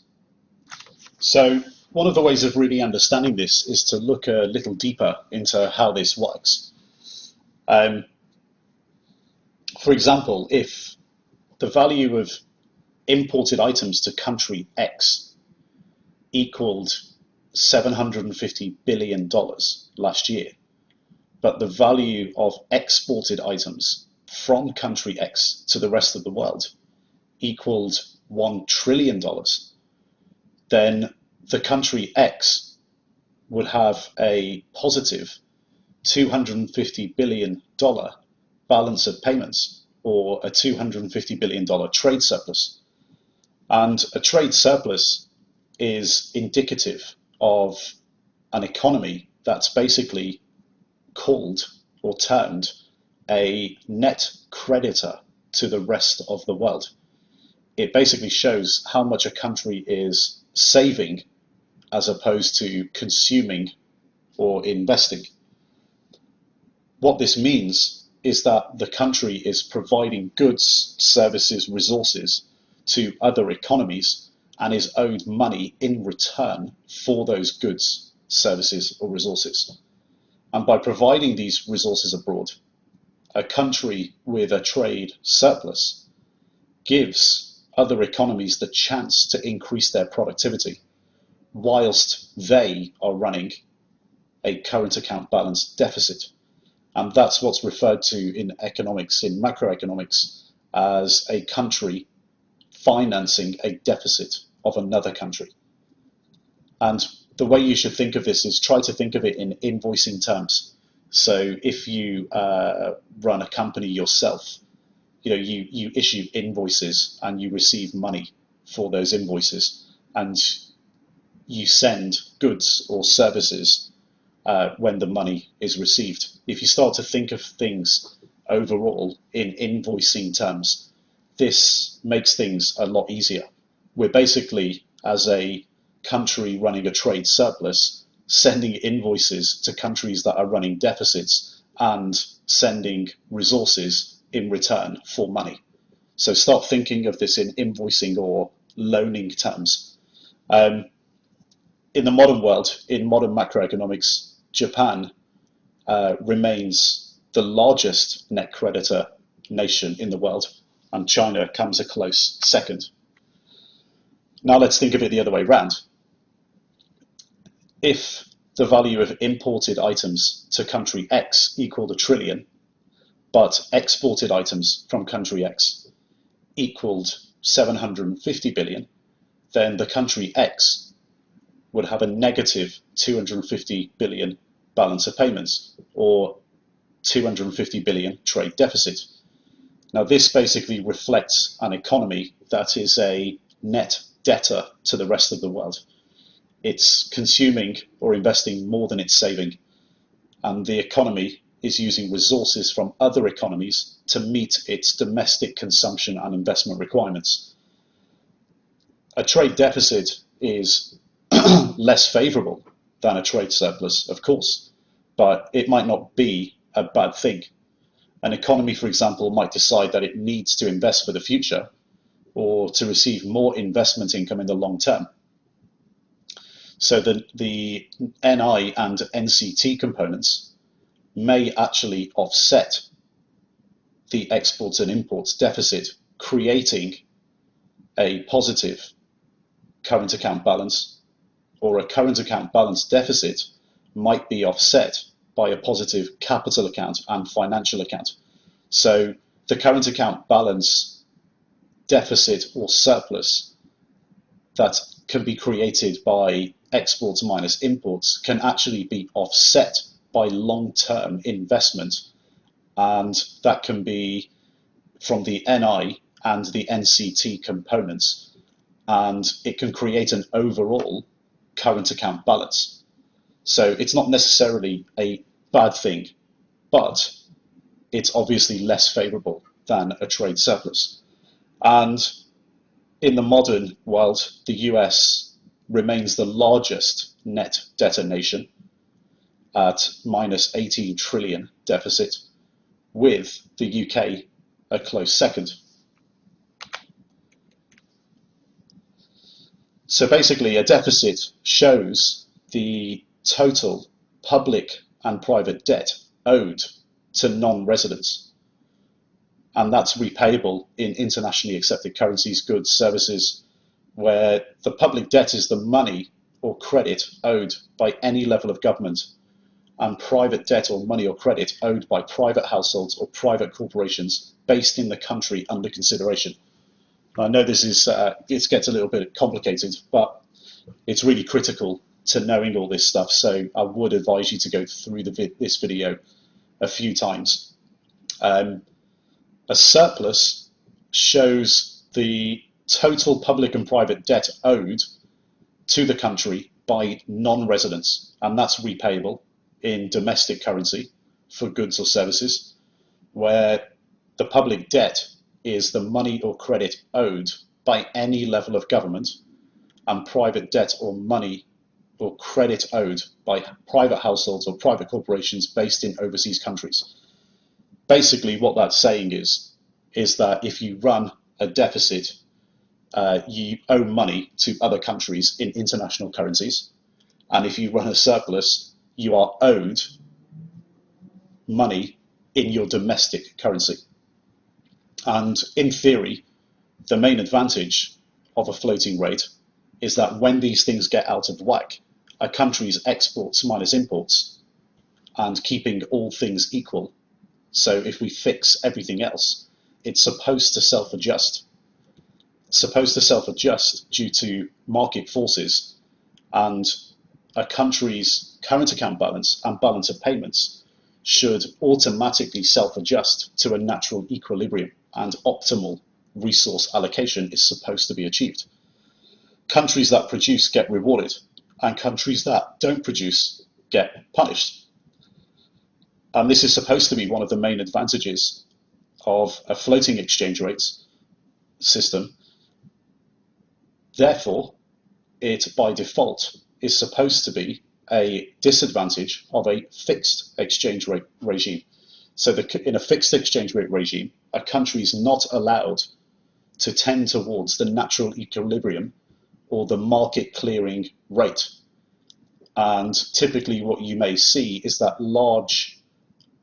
So one of the ways of really understanding this is to look a little deeper into how this works. For example, if the value of imported items to country X equaled $750 billion last year, but the value of exported items from country X to the rest of the world equaled $1 trillion, then the country X would have a positive $250 billion balance of payments, or a $250 billion trade surplus. And a trade surplus is indicative of an economy that's basically called or termed a net creditor to the rest of the world. It basically shows how much a country is saving as opposed to consuming or investing. What this means is that the country is providing goods, services, resources to other economies and is owed money in return for those goods, services, or resources. And by providing these resources abroad, a country with a trade surplus gives other economies the chance to increase their productivity whilst they are running a current account balance deficit. And that's what's referred to in economics, in macroeconomics, as a country financing a deficit of another country. And the way you should think of this is try to think of it in invoicing terms. So if you run a company yourself, you issue invoices and you receive money for those invoices, and you send goods or services when the money is received. If you start to think of things overall in invoicing terms, this makes things a lot easier. We're basically, as a country running a trade surplus, sending invoices to countries that are running deficits and sending resources in return for money. So start thinking of this in invoicing or loaning terms. In the modern world, in modern macroeconomics, Japan remains the largest net creditor nation in the world, and China comes a close second. Now let's think of it the other way around. If the value of imported items to country X equaled $1 trillion, but exported items from country X equaled 750 billion, then the country X would have a negative 250 billion balance of payments, or 250 billion trade deficit. Now this basically reflects an economy that is a net debtor to the rest of the world. It's consuming or investing more than it's saving, and the economy is using resources from other economies to meet its domestic consumption and investment requirements. A trade deficit is less favorable than a trade surplus, of course, but it might not be a bad thing. An economy, for example, might decide that it needs to invest for the future or to receive more investment income in the long term. So the NI and NCT components may actually offset the exports and imports deficit, creating a positive current account balance, or a current account balance deficit might be offset by a positive capital account and financial account. So the current account balance deficit or surplus that can be created by exports minus imports can actually be offset by long-term investment, and that can be from the NI and the NCT components, and it can create an overall current account balance. So it's not necessarily a bad thing, but it's obviously less favorable than a trade surplus. And in the modern world, the US remains the largest net debtor nation at minus 18 trillion deficit, with the UK a close second. So basically, a deficit shows the total public and private debt owed to non-residents, and that's repayable in internationally accepted currencies, goods, services, where the public debt is the money or credit owed by any level of government, and private debt or money or credit owed by private households or private corporations based in the country under consideration. I know this is it gets a little bit complicated, but it's really critical to knowing all this stuff. So I would advise you to go through this video a few times. A surplus shows the total public and private debt owed to the country by non-residents, and that's repayable in domestic currency for goods or services, where the public debt is the money or credit owed by any level of government, and private debt or money or credit owed by private households or private corporations based in overseas countries. Basically, what that's saying is that if you run a deficit, you owe money to other countries in international currencies, and if you run a surplus, you are owed money in your domestic currency. And in theory, the main advantage of a floating rate is that when these things get out of whack, a country's exports minus imports, and keeping all things equal, so if we fix everything else, it's supposed to self-adjust. Due to market forces, and a country's current account balance and balance of payments should automatically self-adjust to a natural equilibrium, and optimal resource allocation is supposed to be achieved. Countries that produce get rewarded, and countries that don't produce get punished. And this is supposed to be one of the main advantages of a floating exchange rates system. Therefore, it by default is supposed to be a disadvantage of a fixed exchange rate regime. So in a fixed exchange rate regime, a country is not allowed to tend towards the natural equilibrium or the market clearing rate. And typically what you may see is that large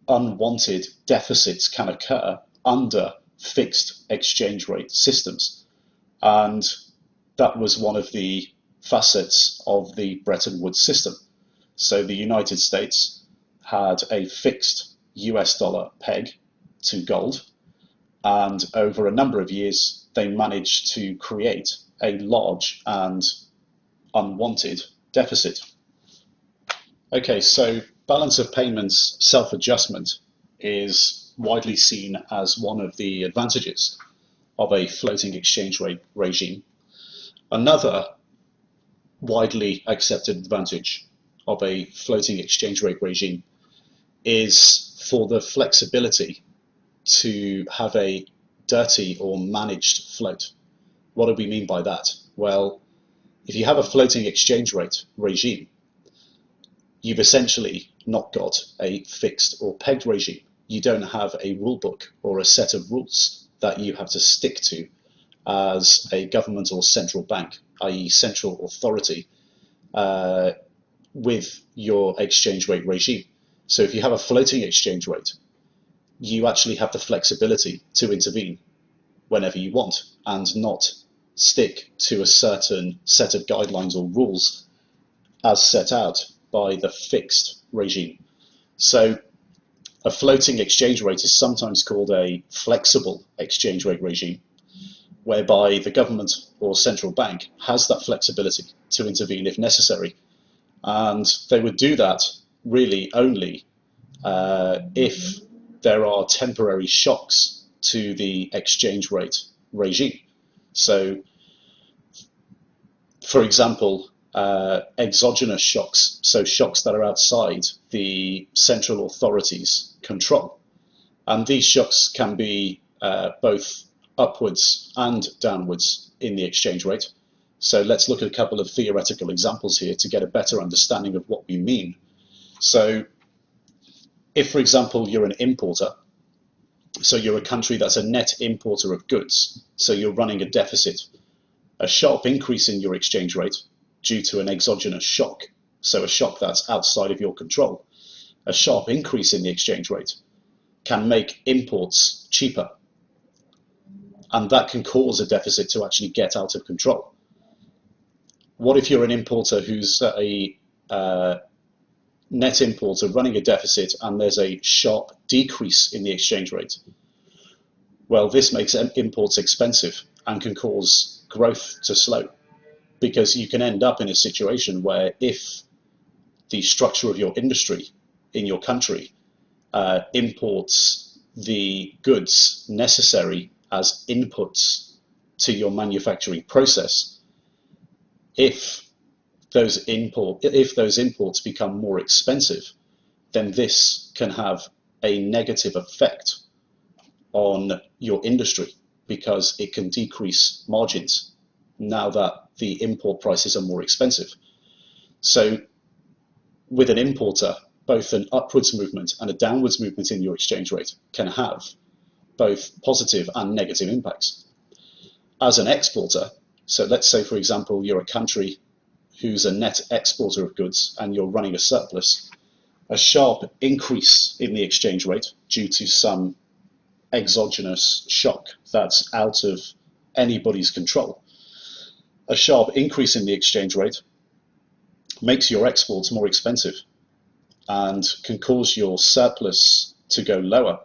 unwanted deficits can occur under fixed exchange rate systems. And that was one of the facets of the Bretton Woods system. So the United States had a fixed US dollar peg to gold, and over a number of years they managed to create a large and unwanted deficit. Okay, so balance of payments self-adjustment is widely seen as one of the advantages of a floating exchange rate regime. Another widely accepted advantage of a floating exchange rate regime is for the flexibility to have a dirty or managed float. What do we mean by that? Well, if you have a floating exchange rate regime, you've essentially not got a fixed or pegged regime. You don't have a rule book or a set of rules that you have to stick to as a government or central bank, i.e. central authority, with your exchange rate regime. So if you have a floating exchange rate, you actually have the flexibility to intervene whenever you want and not stick to a certain set of guidelines or rules as set out by the fixed regime. So a floating exchange rate is sometimes called a flexible exchange rate regime, whereby the government or central bank has that flexibility to intervene if necessary. And they would do that really only if there are temporary shocks to the exchange rate regime. So, for example, exogenous shocks, so shocks that are outside the central authority's control. And these shocks can be both upwards and downwards in the exchange rate. So let's look at a couple of theoretical examples here to get a better understanding of what we mean. So if, for example, you're an importer, so you're a country that's a net importer of goods, so you're running a deficit, a sharp increase in your exchange rate due to an exogenous shock, so a shock that's outside of your control, a sharp increase in the exchange rate can make imports cheaper. And that can cause a deficit to actually get out of control. What if you're an importer who's a net importer running a deficit and there's a sharp decrease in the exchange rate? Well, this makes imports expensive and can cause growth to slow, because you can end up in a situation where if the structure of your industry in your country imports the goods necessary as inputs to your manufacturing process, if those imports become more expensive, then this can have a negative effect on your industry, because it can decrease margins now that the import prices are more expensive. So with an importer, both an upwards movement and a downwards movement in your exchange rate can have both positive and negative impacts. As an exporter, so let's say, for example, you're a country who's a net exporter of goods and you're running a surplus, a sharp increase in the exchange rate due to some exogenous shock that's out of anybody's control, a sharp increase in the exchange rate makes your exports more expensive and can cause your surplus to go lower.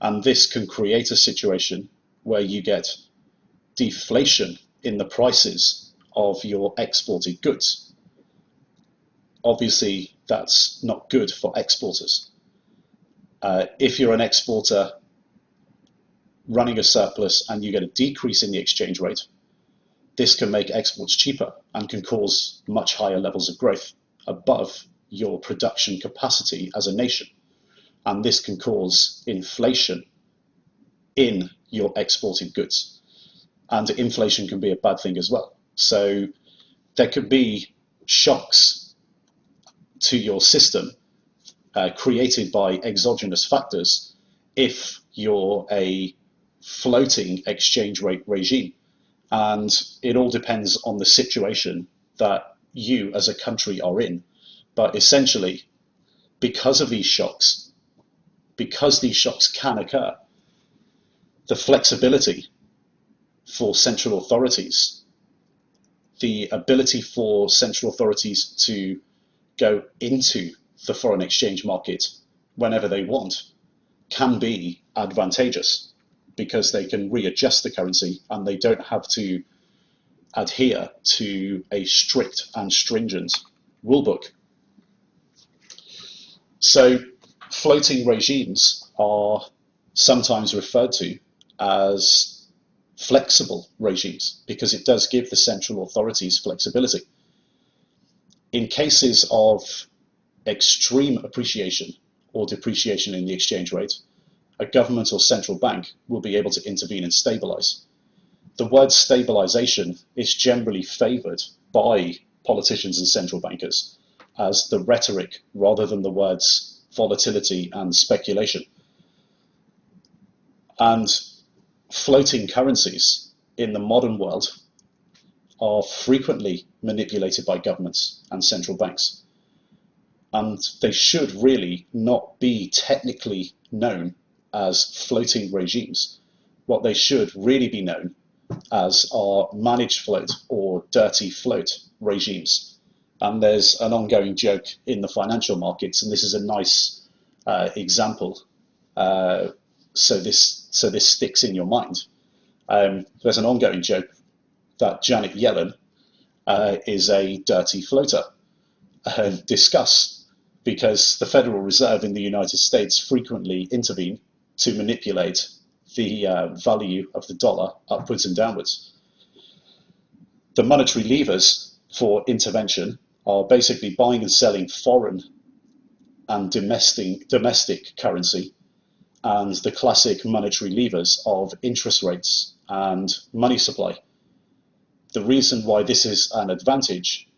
And this can create a situation where you get deflation in the prices of your exported goods. Obviously, that's not good for exporters. If you're an exporter running a surplus and you get a decrease in the exchange rate, this can make exports cheaper and can cause much higher levels of growth above your production capacity as a nation. And this can cause inflation in your exported goods. And inflation can be a bad thing as well. So there could be shocks to your system created by exogenous factors if you're a floating exchange rate regime. And it all depends on the situation that you as a country are in. But essentially, because these shocks can occur, the flexibility for central authorities, the ability for central authorities to go into the foreign exchange market whenever they want, can be advantageous because they can readjust the currency and they don't have to adhere to a strict and stringent rulebook. So floating regimes are sometimes referred to as flexible regimes because it does give the central authorities flexibility. In cases of extreme appreciation or depreciation in the exchange rate, a government or central bank will be able to intervene and stabilize. The word stabilization is generally favored by politicians and central bankers as the rhetoric rather than the words volatility and speculation. And floating currencies in the modern world are frequently manipulated by governments and central banks. And they should really not be technically known as floating regimes. What they should really be known as are managed float or dirty float regimes. And there's an ongoing joke in the financial markets, and this is a nice example. So this sticks in your mind. There's an ongoing joke that Janet Yellen is a dirty floater. Discuss, because the Federal Reserve in the United States frequently intervene to manipulate the value of the dollar upwards and downwards. The monetary levers for intervention are basically buying and selling foreign and domestic currency, and the classic monetary levers of interest rates and money supply. The reason why this is an advantage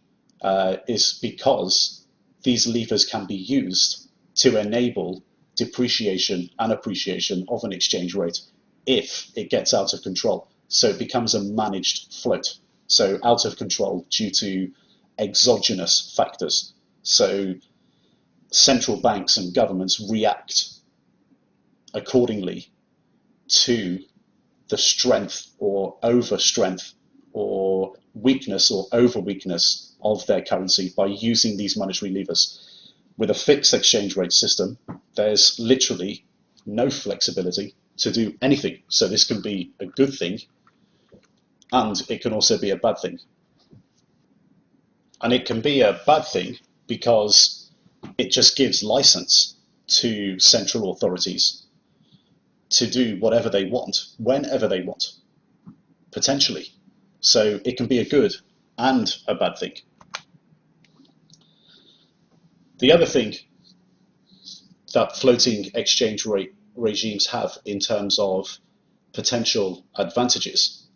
is because these levers can be used to enable depreciation and appreciation of an exchange rate if it gets out of control. So it becomes a managed float. So out of control due to exogenous factors. So central banks and governments react accordingly to the strength or overstrength or weakness or over weakness of their currency by using these monetary levers. With a fixed exchange rate system, there's literally no flexibility to do anything. So this can be a good thing, and it can also be a bad thing. And it can be a bad thing because it just gives license to central authorities to do whatever they want, whenever they want, potentially. So it can be a good and a bad thing. The other thing that floating exchange rate regimes have in terms of potential advantages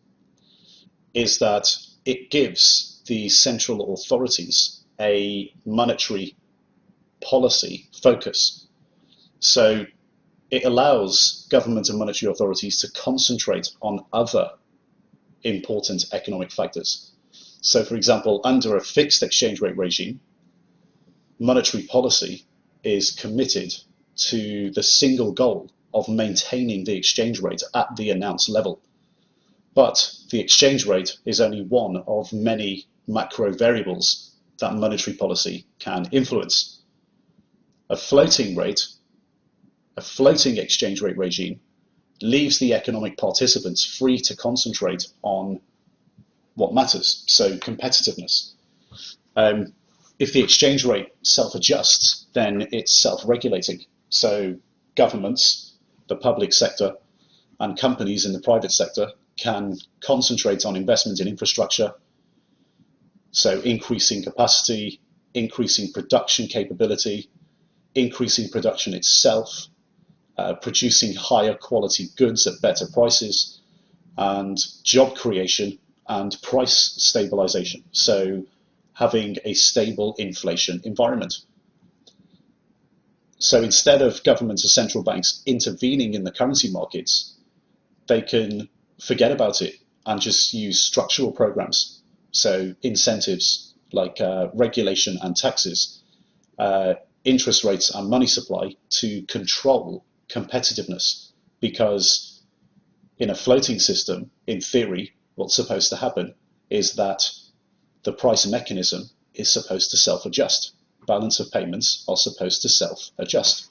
is that it gives the central authorities a monetary policy focus. So it allows government and monetary authorities to concentrate on other important economic factors. So for example, under a fixed exchange rate regime, monetary policy is committed to the single goal of maintaining the exchange rate at the announced level. But the exchange rate is only one of many macro variables that monetary policy can influence. A floating exchange rate regime leaves the economic participants free to concentrate on what matters, so competitiveness. If the exchange rate self-adjusts, then it's self-regulating. So governments, the public sector, and companies in the private sector can concentrate on investment in infrastructure, so increasing capacity, increasing production capability, increasing production itself, producing higher quality goods at better prices, and job creation and price stabilization. So having a stable inflation environment. So instead of governments or central banks intervening in the currency markets, they can forget about it and just use structural programs. So incentives like regulation and taxes, interest rates and money supply to control competitiveness. Because in a floating system, in theory, what's supposed to happen is that the price mechanism is supposed to self-adjust. Balance of payments are supposed to self-adjust.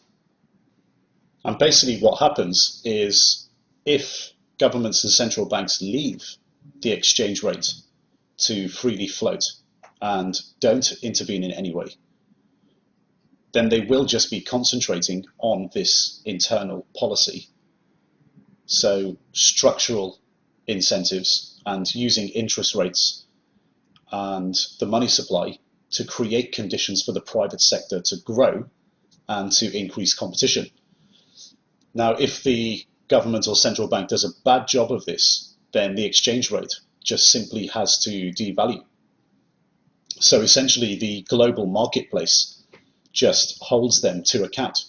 And basically what happens is if governments and central banks leave the exchange rate to freely float and don't intervene in any way, then they will just be concentrating on this internal policy. So structural incentives and using interest rates and the money supply to create conditions for the private sector to grow and to increase competition. Now, if the government or central bank does a bad job of this, then the exchange rate just simply has to devalue. So essentially, the global marketplace just holds them to account.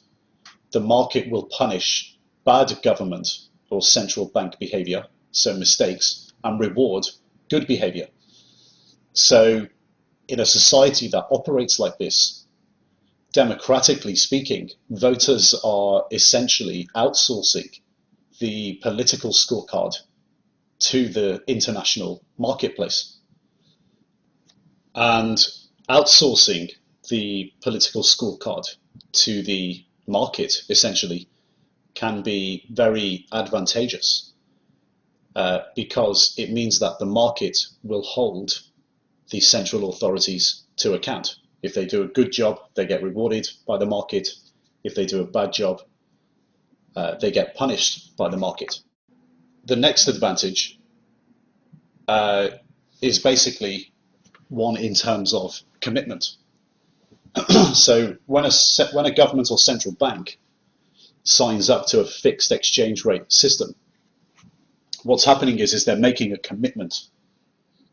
The market will punish bad government or central bank behavior, so mistakes, and reward good behavior. So in a society that operates like this, democratically speaking, voters are essentially outsourcing the political scorecard to the international marketplace. And outsourcing the political scorecard to the market, essentially, can be very advantageous because it means that the market will hold the central authorities to account. If they do a good job, they get rewarded by the market. If they do a bad job, they get punished by the market. The next advantage is basically one in terms of commitment. So when a government or central bank signs up to a fixed exchange rate system, what's happening is they're making a commitment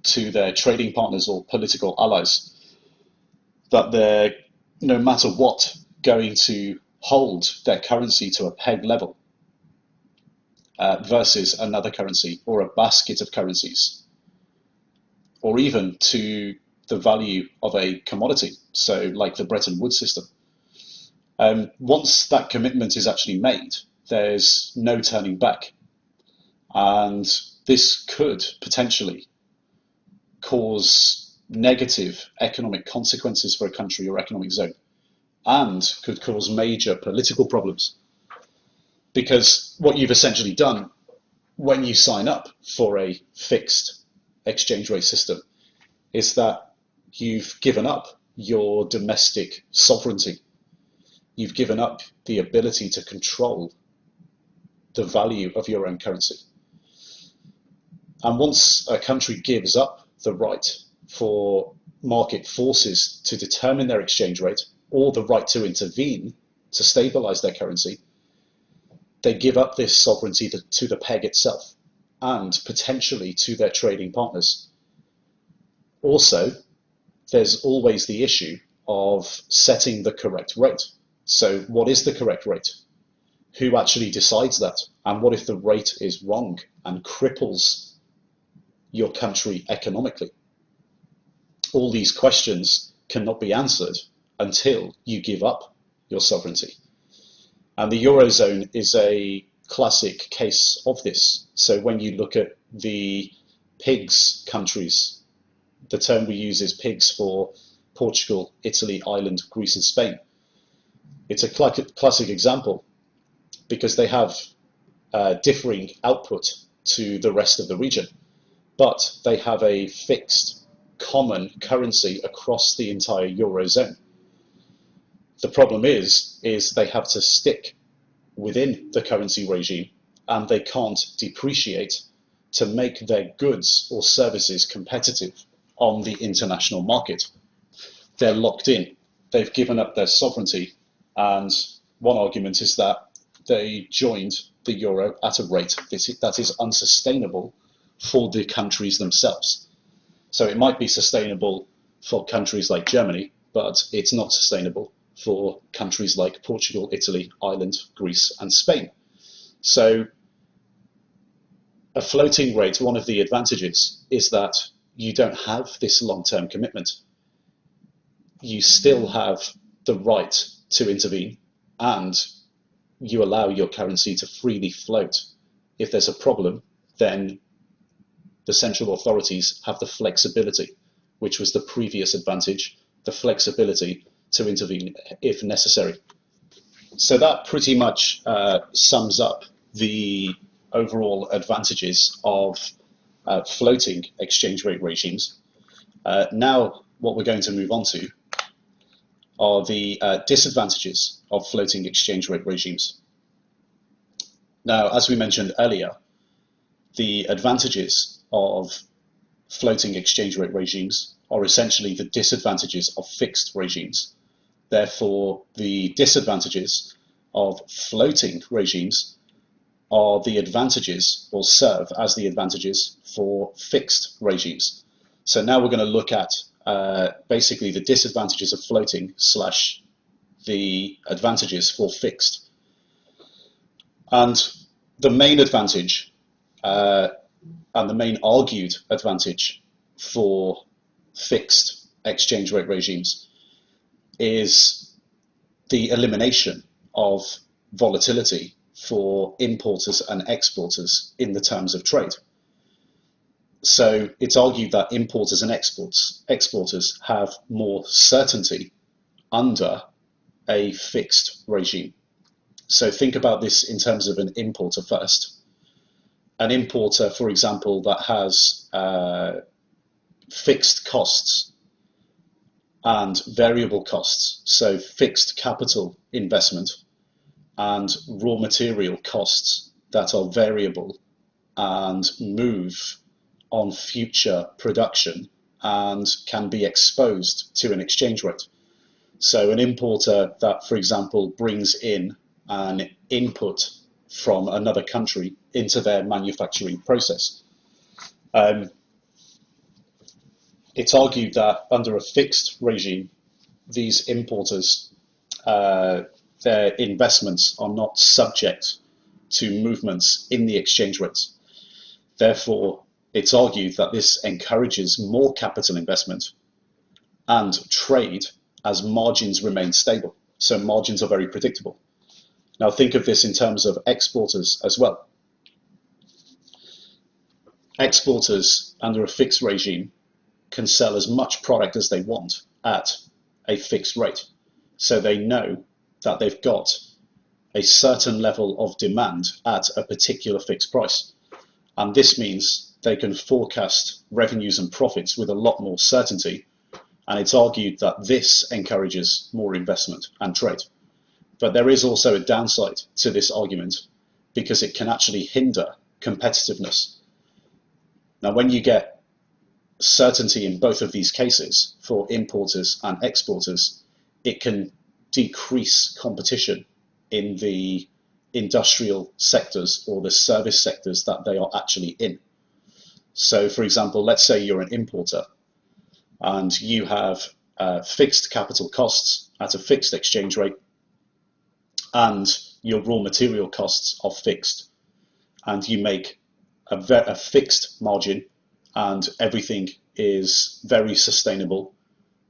to their trading partners or political allies that they're, no matter what, going to hold their currency to a peg level versus another currency or a basket of currencies, or even to the value of a commodity, so like the Bretton Woods system. Once that commitment is actually made, there's no turning back. And this could potentially cause negative economic consequences for a country or economic zone, and could cause major political problems. Because what you've essentially done when you sign up for a fixed exchange rate system is that you've given up your domestic sovereignty. You've given up the ability to control the value of your own currency. And once a country gives up the right for market forces to determine their exchange rate or the right to intervene to stabilize their currency, they give up this sovereignty to the peg itself and potentially to their trading partners. Also, there's always the issue of setting the correct rate. So what is the correct rate? Who actually decides that? And what if the rate is wrong and cripples your country economically? All these questions cannot be answered until you give up your sovereignty. And the Eurozone is a classic case of this. So when you look at the PIGS countries, the term we use is PIGS for Portugal, Italy, Ireland, Greece, and Spain. It's a classic example because they have differing output to the rest of the region, but they have a fixed common currency across the entire Eurozone. The problem is they have to stick within the currency regime, and they can't depreciate to make their goods or services competitive on the international market. They're locked in. They've given up their sovereignty, and one argument is that they joined the euro at a rate that is unsustainable for the countries themselves. So it might be sustainable for countries like Germany, but it's not sustainable for countries like Portugal, Italy, Ireland, Greece, and Spain. So a floating rate, one of the advantages is that you don't have this long-term commitment. You still have the right to intervene, and you allow your currency to freely float. If there's a problem, then the central authorities have the flexibility, which was the previous advantage, the flexibility to intervene if necessary. So that pretty much sums up the overall advantages of floating exchange rate regimes. Now, what we're going to move on to are the disadvantages of floating exchange rate regimes. Now, as we mentioned earlier, the advantages of floating exchange rate regimes are essentially the disadvantages of fixed regimes. Therefore, the disadvantages of floating regimes are the advantages, or serve as the advantages for fixed regimes. So now we're going to look at basically the disadvantages of floating / the advantages for fixed. And the main advantage and the main argued advantage for fixed exchange rate regimes is the elimination of volatility for importers and exporters in the terms of trade. So it's argued that importers and exporters have more certainty under a fixed regime. So think about this in terms of an importer first. An importer, for example, that has fixed costs and variable costs, so fixed capital investment and raw material costs that are variable and move on future production and can be exposed to an exchange rate. So an importer that, for example, brings in an input from another country into their manufacturing process. It's argued that under a fixed regime, these importers, their investments are not subject to movements in the exchange rates. Therefore, it's argued that this encourages more capital investment and trade as margins remain stable. So margins are very predictable. Now think of this in terms of exporters as well. Exporters under a fixed regime can sell as much product as they want at a fixed rate. So they know that they've got a certain level of demand at a particular fixed price. And this means they can forecast revenues and profits with a lot more certainty. And it's argued that this encourages more investment and trade. But there is also a downside to this argument because it can actually hinder competitiveness. Now, when you get certainty in both of these cases for importers and exporters, it can decrease competition in the industrial sectors or the service sectors that they are actually in. So, for example, let's say you're an importer and you have fixed capital costs at a fixed exchange rate, and your raw material costs are fixed, and you make a fixed margin, and everything is very sustainable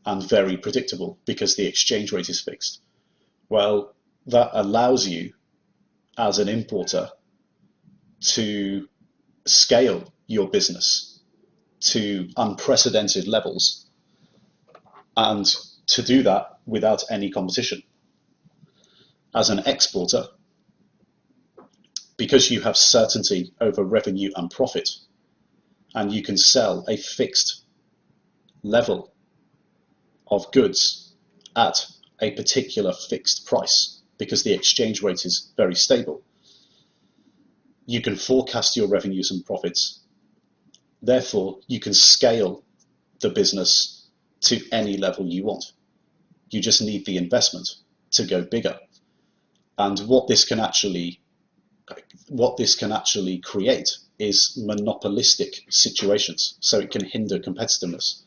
and very predictable because the exchange rate is fixed. Well, that allows you as an importer to scale your business to unprecedented levels, and to do that without any competition. As an exporter, because you have certainty over revenue and profit, and you can sell a fixed level of goods at a particular fixed price because the exchange rate is very stable. You can forecast your revenues and profits. Therefore, you can scale the business to any level you want. You just need the investment to go bigger. And what this can actually create is monopolistic situations, so it can hinder competitiveness.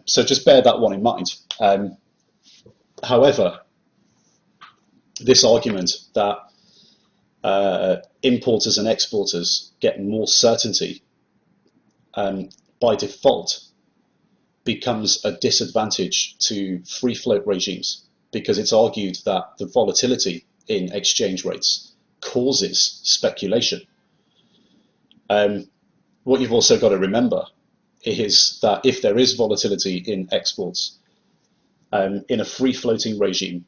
So just bear that one in mind. However, this argument that importers and exporters get more certainty by default becomes a disadvantage to free float regimes, because it's argued that the volatility in exchange rates causes speculation. What you've also got to remember is that if there is volatility in exports, in a free floating regime,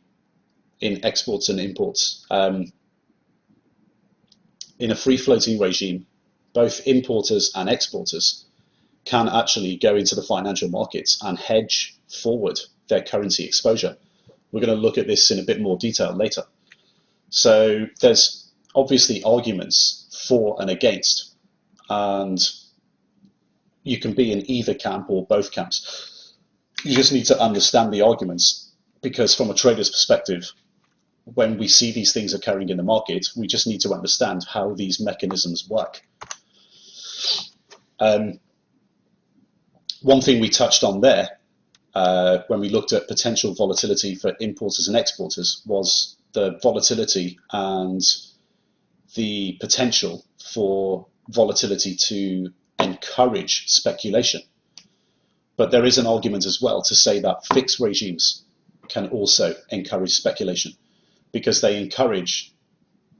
in exports and imports, in a free floating regime, both importers and exporters can actually go into the financial markets and hedge forward their currency exposure. We're going to look at this in a bit more detail later. So there's obviously arguments for and against, and you can be in either camp or both camps. You just need to understand the arguments, because from a trader's perspective, when we see these things occurring in the market, we just need to understand how these mechanisms work. One thing we touched on there when we looked at potential volatility for importers and exporters was the volatility and the potential for volatility to encourage speculation. But there is an argument as well to say that fixed regimes can also encourage speculation, because they encourage,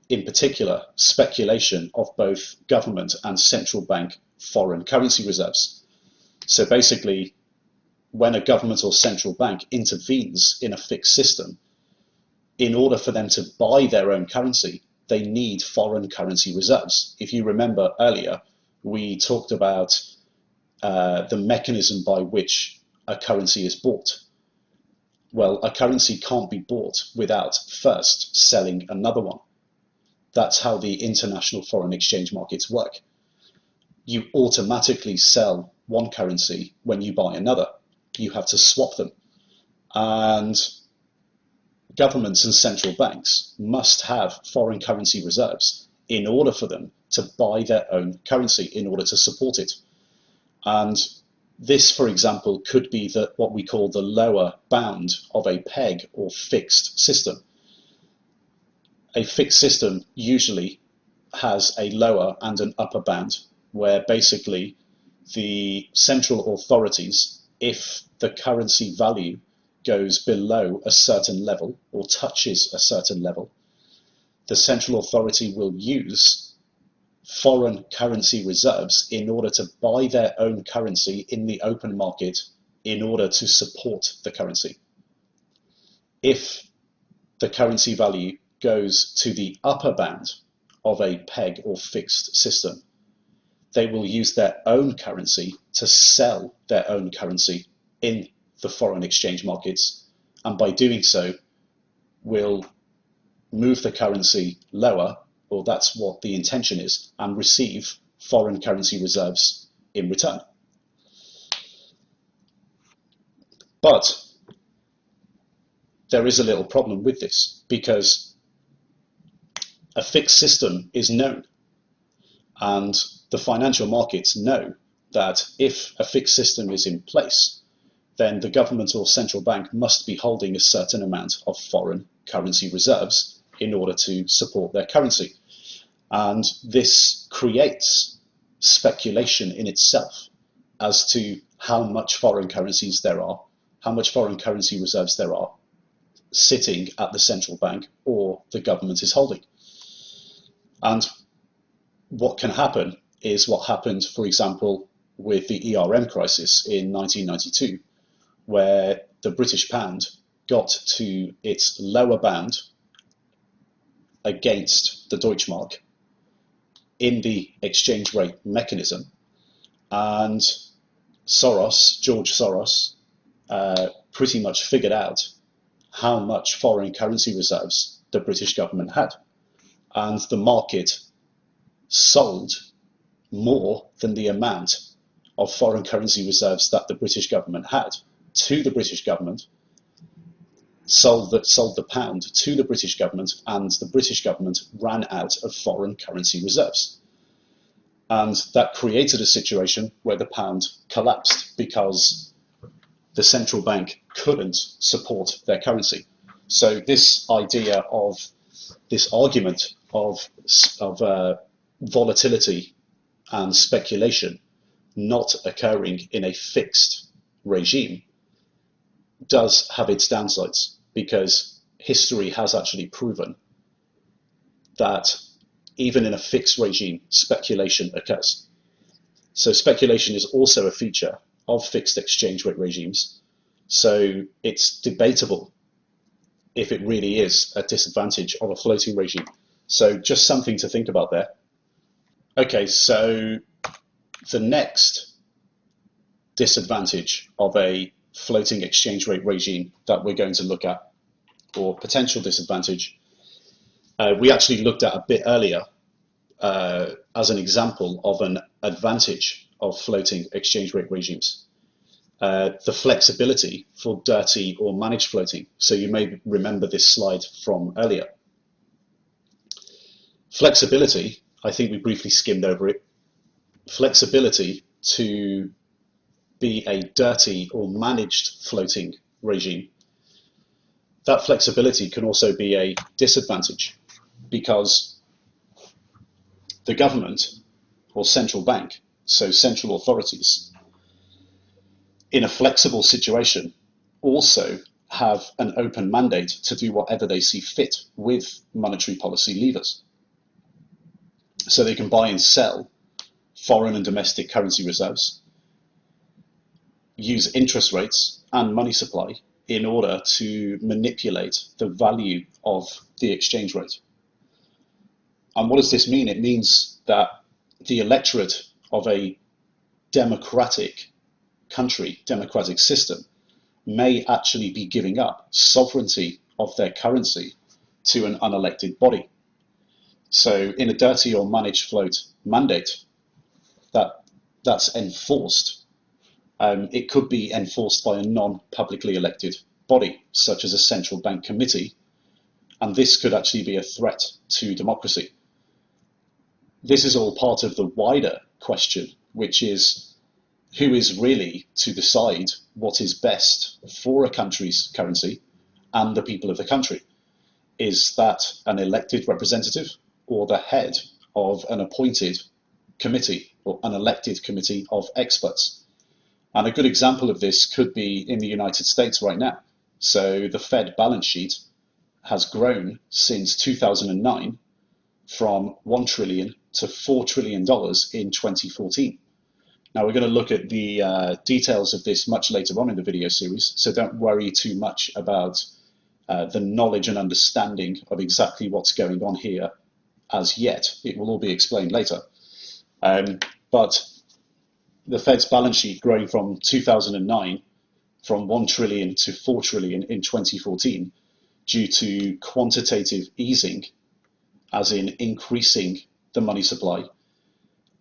in particular, speculation of both government and central bank foreign currency reserves. So basically, when a government or central bank intervenes in a fixed system, in order for them to buy their own currency, they need foreign currency reserves. If you remember earlier, we talked about the mechanism by which a currency is bought. Well, a currency can't be bought without first selling another one. That's how the international foreign exchange markets work. You automatically sell one currency when you buy another. You have to swap them. And governments and central banks must have foreign currency reserves in order for them to buy their own currency, in order to support it. And this, for example, could be what we call the lower bound of a peg or fixed system. A fixed system usually has a lower and an upper bound, where basically the central authorities, if the currency value goes below a certain level or touches a certain level, the central authority will use foreign currency reserves in order to buy their own currency in the open market in order to support the currency. If the currency value goes to the upper bound of a peg or fixed system, they will use their own currency to sell their own currency in the foreign exchange markets, and by doing so will move the currency lower, or that's what the intention is, and receive foreign currency reserves in return. But there is a little problem with this, because a fixed system is known, and the financial markets know that if a fixed system is in place, then the government or central bank must be holding a certain amount of foreign currency reserves in order to support their currency. And this creates speculation in itself as to how much foreign currencies there are, how much foreign currency reserves there are sitting at the central bank or the government is holding. And what can happen is what happened, for example, with the ERM crisis in 1992, where the British pound got to its lower bound against the Deutschmark in the exchange rate mechanism. And George Soros, pretty much figured out how much foreign currency reserves the British government had. And the market sold more than the amount of foreign currency reserves that the British government had to the British government, sold the pound to the British government, and the British government ran out of foreign currency reserves. And that created a situation where the pound collapsed because the central bank couldn't support their currency. So this idea of this argument of volatility and speculation not occurring in a fixed regime does have its downsides, because history has actually proven that even in a fixed regime, speculation occurs. So speculation is also a feature of fixed exchange rate regimes. So it's debatable if it really is a disadvantage of a floating regime. So just something to think about there. Okay, so the next disadvantage of a floating exchange rate regime that we're going to look at, or potential disadvantage, we actually looked at a bit earlier as an example of an advantage of floating exchange rate regimes. The flexibility for dirty or managed floating. So you may remember this slide from earlier. Flexibility, I think we briefly skimmed over it. Flexibility to be a dirty or managed floating regime. That flexibility can also be a disadvantage, because the government or central bank, so central authorities, in a flexible situation also have an open mandate to do whatever they see fit with monetary policy levers. So they can buy and sell foreign and domestic currency reserves, use interest rates and money supply in order to manipulate the value of the exchange rate. And what does this mean? It means that the electorate of a democratic country, democratic system, may actually be giving up sovereignty of their currency to an unelected body. So in a dirty or managed float mandate that's enforced, it could be enforced by a non-publicly elected body, such as a central bank committee, and this could actually be a threat to democracy. This is all part of the wider question, which is who is really to decide what is best for a country's currency and the people of the country. Is that an elected representative or the head of an appointed committee or an elected committee of experts? And a good example of this could be in the United States right now. So the Fed balance sheet has grown since 2009 from $1 trillion to $4 trillion in 2014. Now we're going to look at the details of this much later on in the video series, so don't worry too much about the knowledge and understanding of exactly what's going on here as yet. It will all be explained later. But the Fed's balance sheet growing from 2009 from 1 trillion to 4 trillion in 2014 due to quantitative easing, as in increasing the money supply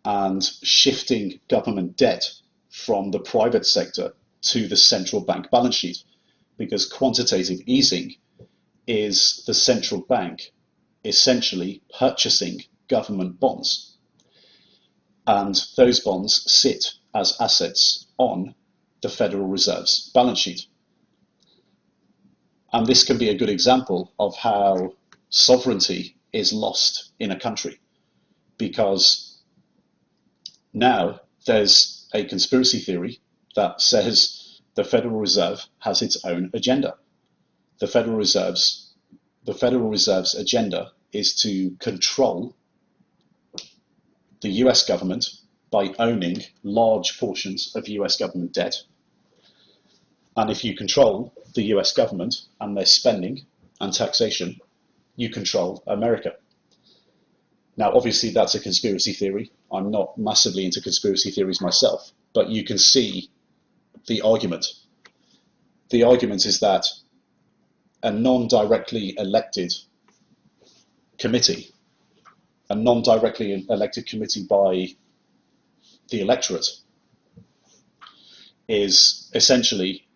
and shifting government debt from the private sector to the central bank balance sheet, because quantitative easing is the central bank essentially purchasing government bonds. And those bonds sit as assets on the Federal Reserve's balance sheet. And this can be a good example of how sovereignty is lost in a country, because now there's a conspiracy theory that says the Federal Reserve has its own agenda. The Federal Reserve's agenda is to control the US government by owning large portions of US government debt. And if you control the US government and their spending and taxation, you control America. Now, obviously, that's a conspiracy theory. I'm not massively into conspiracy theories myself, but you can see the argument. The argument is that a non-directly elected committee, a non-directly elected committee by the electorate, is essentially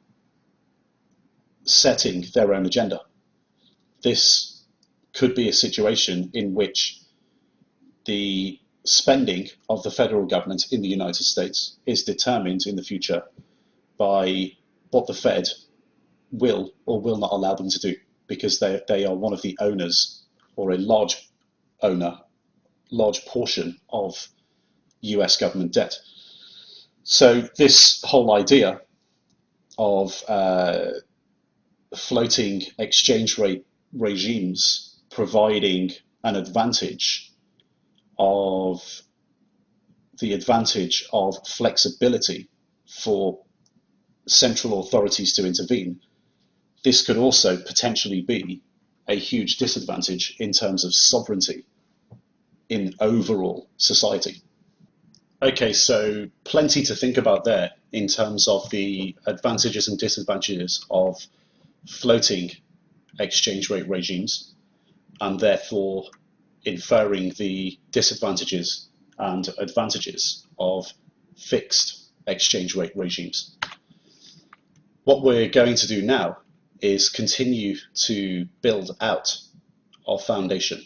setting their own agenda. This could be a situation in which the spending of the federal government in the United States is determined in the future by what the Fed will or will not allow them to do, because they are one of the owners, or a large owner, large portion of US government debt. So this whole idea of floating exchange rate regimes providing an advantage of flexibility for central authorities to intervene, this could also potentially be a huge disadvantage in terms of sovereignty in overall society. Okay, so plenty to think about there in terms of the advantages and disadvantages of floating exchange rate regimes, and therefore inferring the disadvantages and advantages of fixed exchange rate regimes. What we're going to do now is continue to build out our foundation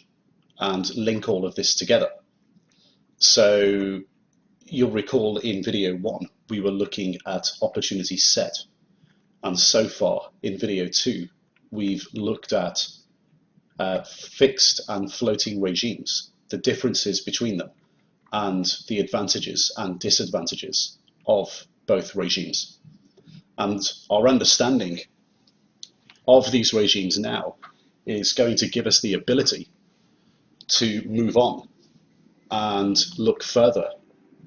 and link all of this together. So you'll recall in video 1, we were looking at opportunity set. And so far in video 2, we've looked at fixed and floating regimes, the differences between them, and the advantages and disadvantages of both regimes. And our understanding of these regimes now is going to give us the ability to move on and look further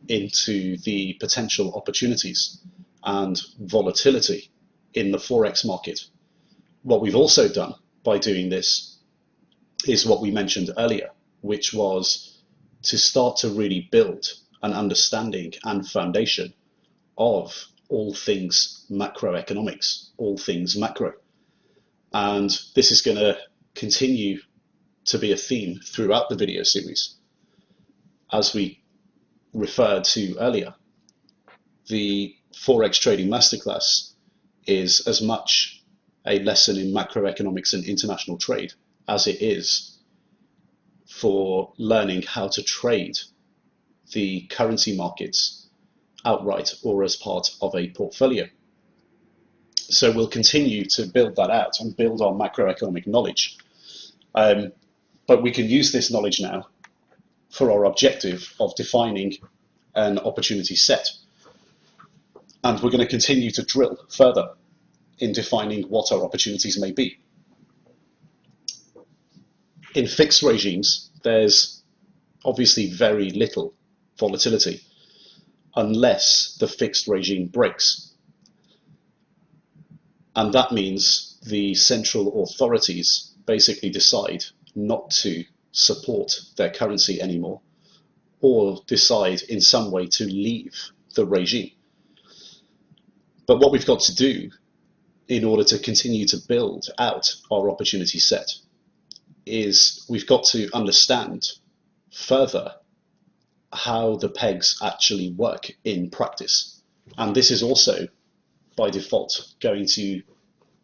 into the potential opportunities and volatility in the Forex market. What we've also done by doing this is what we mentioned earlier, which was to start to really build an understanding and foundation of all things macroeconomics, all things macro. And this is going to continue to be a theme throughout the video series. As we referred to earlier, the Forex Trading Masterclass is as much a lesson in macroeconomics and international trade as it is for learning how to trade the currency markets outright or as part of a portfolio. So we'll continue to build that out and build our macroeconomic knowledge. But we can use this knowledge now for our objective of defining an opportunity set. And we're going to continue to drill further in defining what our opportunities may be. In fixed regimes, there's obviously very little volatility unless the fixed regime breaks. And that means the central authorities basically decide not to support their currency anymore, or decide in some way to leave the regime. But what we've got to do in order to continue to build out our opportunity set is we've got to understand further how the pegs actually work in practice. And this is also by default going to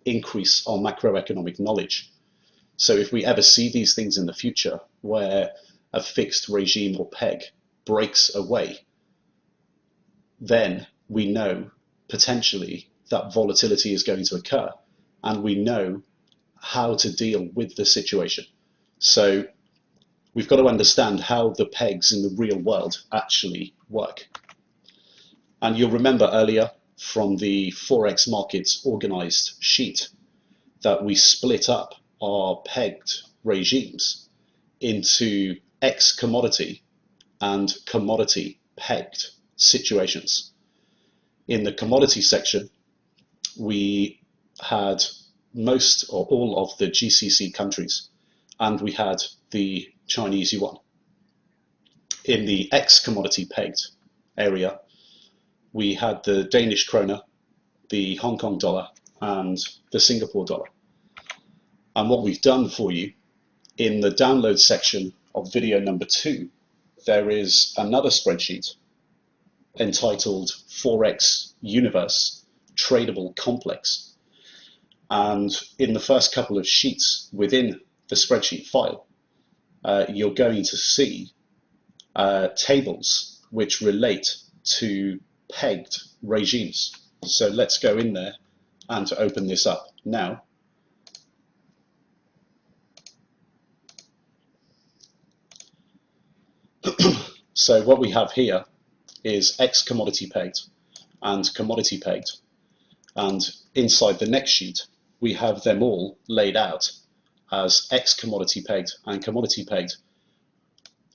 increase our macroeconomic knowledge. So if we ever see these things in the future where a fixed regime or peg breaks away, then we know potentially that volatility is going to occur, and we know how to deal with the situation. So we've got to understand how the pegs in the real world actually work. And you'll remember earlier from the Forex markets organized sheet that we split up our pegged regimes into X commodity and commodity pegged situations. In the commodity section, we had most or all of the GCC countries, and we had the Chinese yuan. In the X commodity pegged area, we had the Danish kroner, the Hong Kong dollar, and the Singapore dollar. And what we've done for you in the download section of video number 2, there is another spreadsheet entitled Forex Universe Tradable Complex. And in the first couple of sheets within the spreadsheet file, you're going to see tables which relate to pegged regimes. So let's go in there and open this up now. So what we have here is X commodity pegged and commodity pegged. And inside the next sheet, we have them all laid out as X commodity pegged and commodity pegged,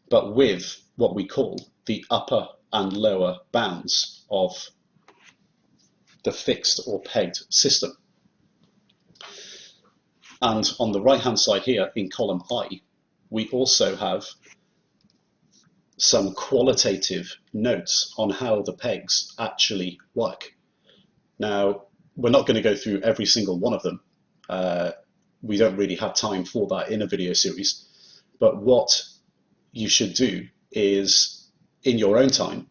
but with what we call the upper and lower bounds of the fixed or pegged system. And on the right hand side here in column I, we also have some qualitative notes on how the pegs actually work. Now, we're not going to go through every single one of them. We don't really have time for that in a video series. But what you should do is, in your own time,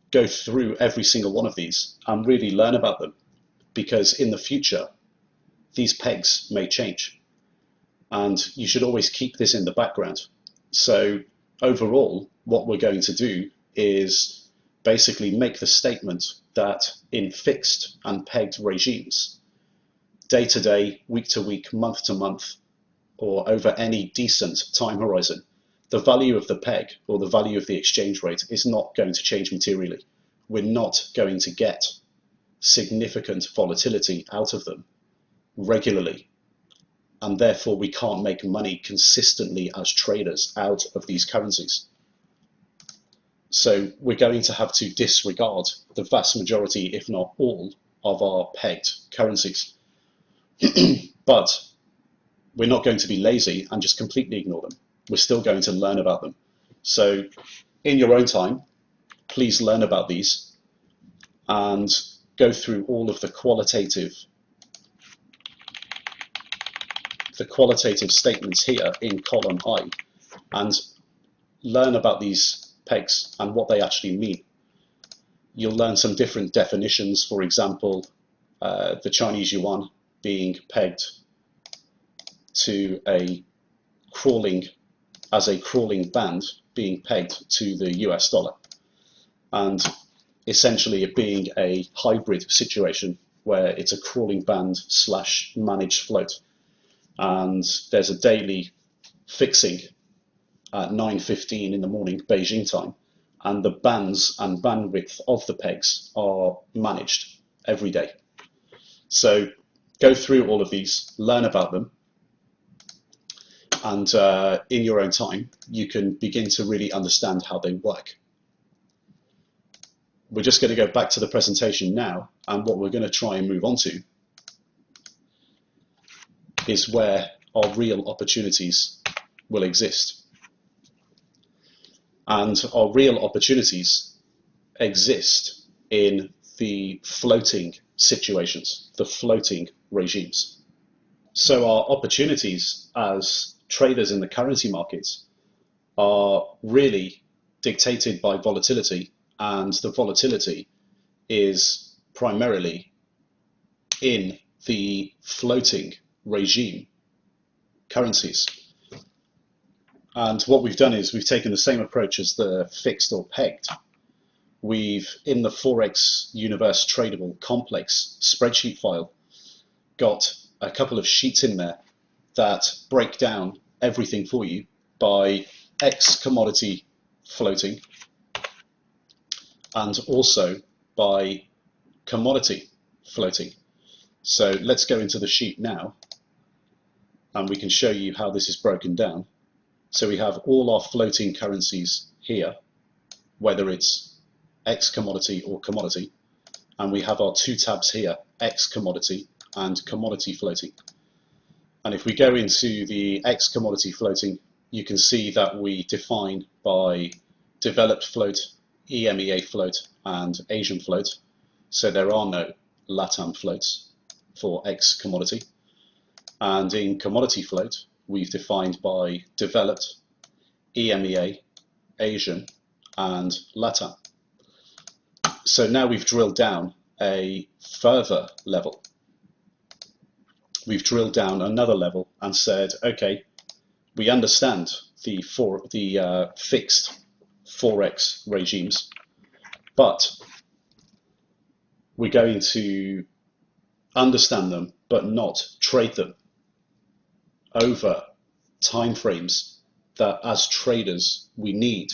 go through every single one of these and really learn about them. Because in the future, these pegs may change. And you should always keep this in the background. So overall, what we're going to do is basically make the statement that in fixed and pegged regimes, day to day, week to week, month to month, or over any decent time horizon, the value of the peg or the value of the exchange rate is not going to change materially. We're not going to get significant volatility out of them regularly, and therefore we can't make money consistently as traders out of these currencies. So we're going to have to disregard the vast majority, if not all, of our pegged currencies. But we're not going to be lazy and just completely ignore them. We're still going to learn about them. So in your own time, please learn about these and go through all of the qualitative statements here in column I and learn about these pegs and what they actually mean. You'll learn some different definitions, for example, the Chinese yuan being pegged to a crawling band being pegged to the US dollar, and essentially it being a hybrid situation where it's a crawling band / managed float, and there's a daily fixing at 9:15 in the morning Beijing time, and the bands and bandwidth of the pegs are managed every day. So go through all of these, learn about them, and in your own time you can begin to really understand how they work. We're just going to go back to the presentation now, and what we're going to try and move on to is where our real opportunities will exist. And our real opportunities exist in the floating situations, the floating regimes. So our opportunities as traders in the currency markets are really dictated by volatility, and the volatility is primarily in the floating regime currencies. And what we've done is we've taken the same approach as the fixed or pegged. We've, in the Forex Universe Tradable Complex spreadsheet file, got a couple of sheets in there that break down everything for you by X commodity floating and also by commodity floating. So let's go into the sheet now and we can show you how this is broken down. So we have all our floating currencies here, whether it's X commodity or commodity, and we have our two tabs here, X commodity and commodity floating. And if we go into the X commodity floating, you can see that we define by developed float, EMEA float, and Asian float. So there are no LATAM floats for X commodity. And in commodity float, we've defined by developed, EMEA, Asian, and LATAM. So now we've drilled down a further level. We've drilled down another level and said, okay, we understand the fixed Forex regimes, but we're going to understand them, but not trade them over time frames that as traders we need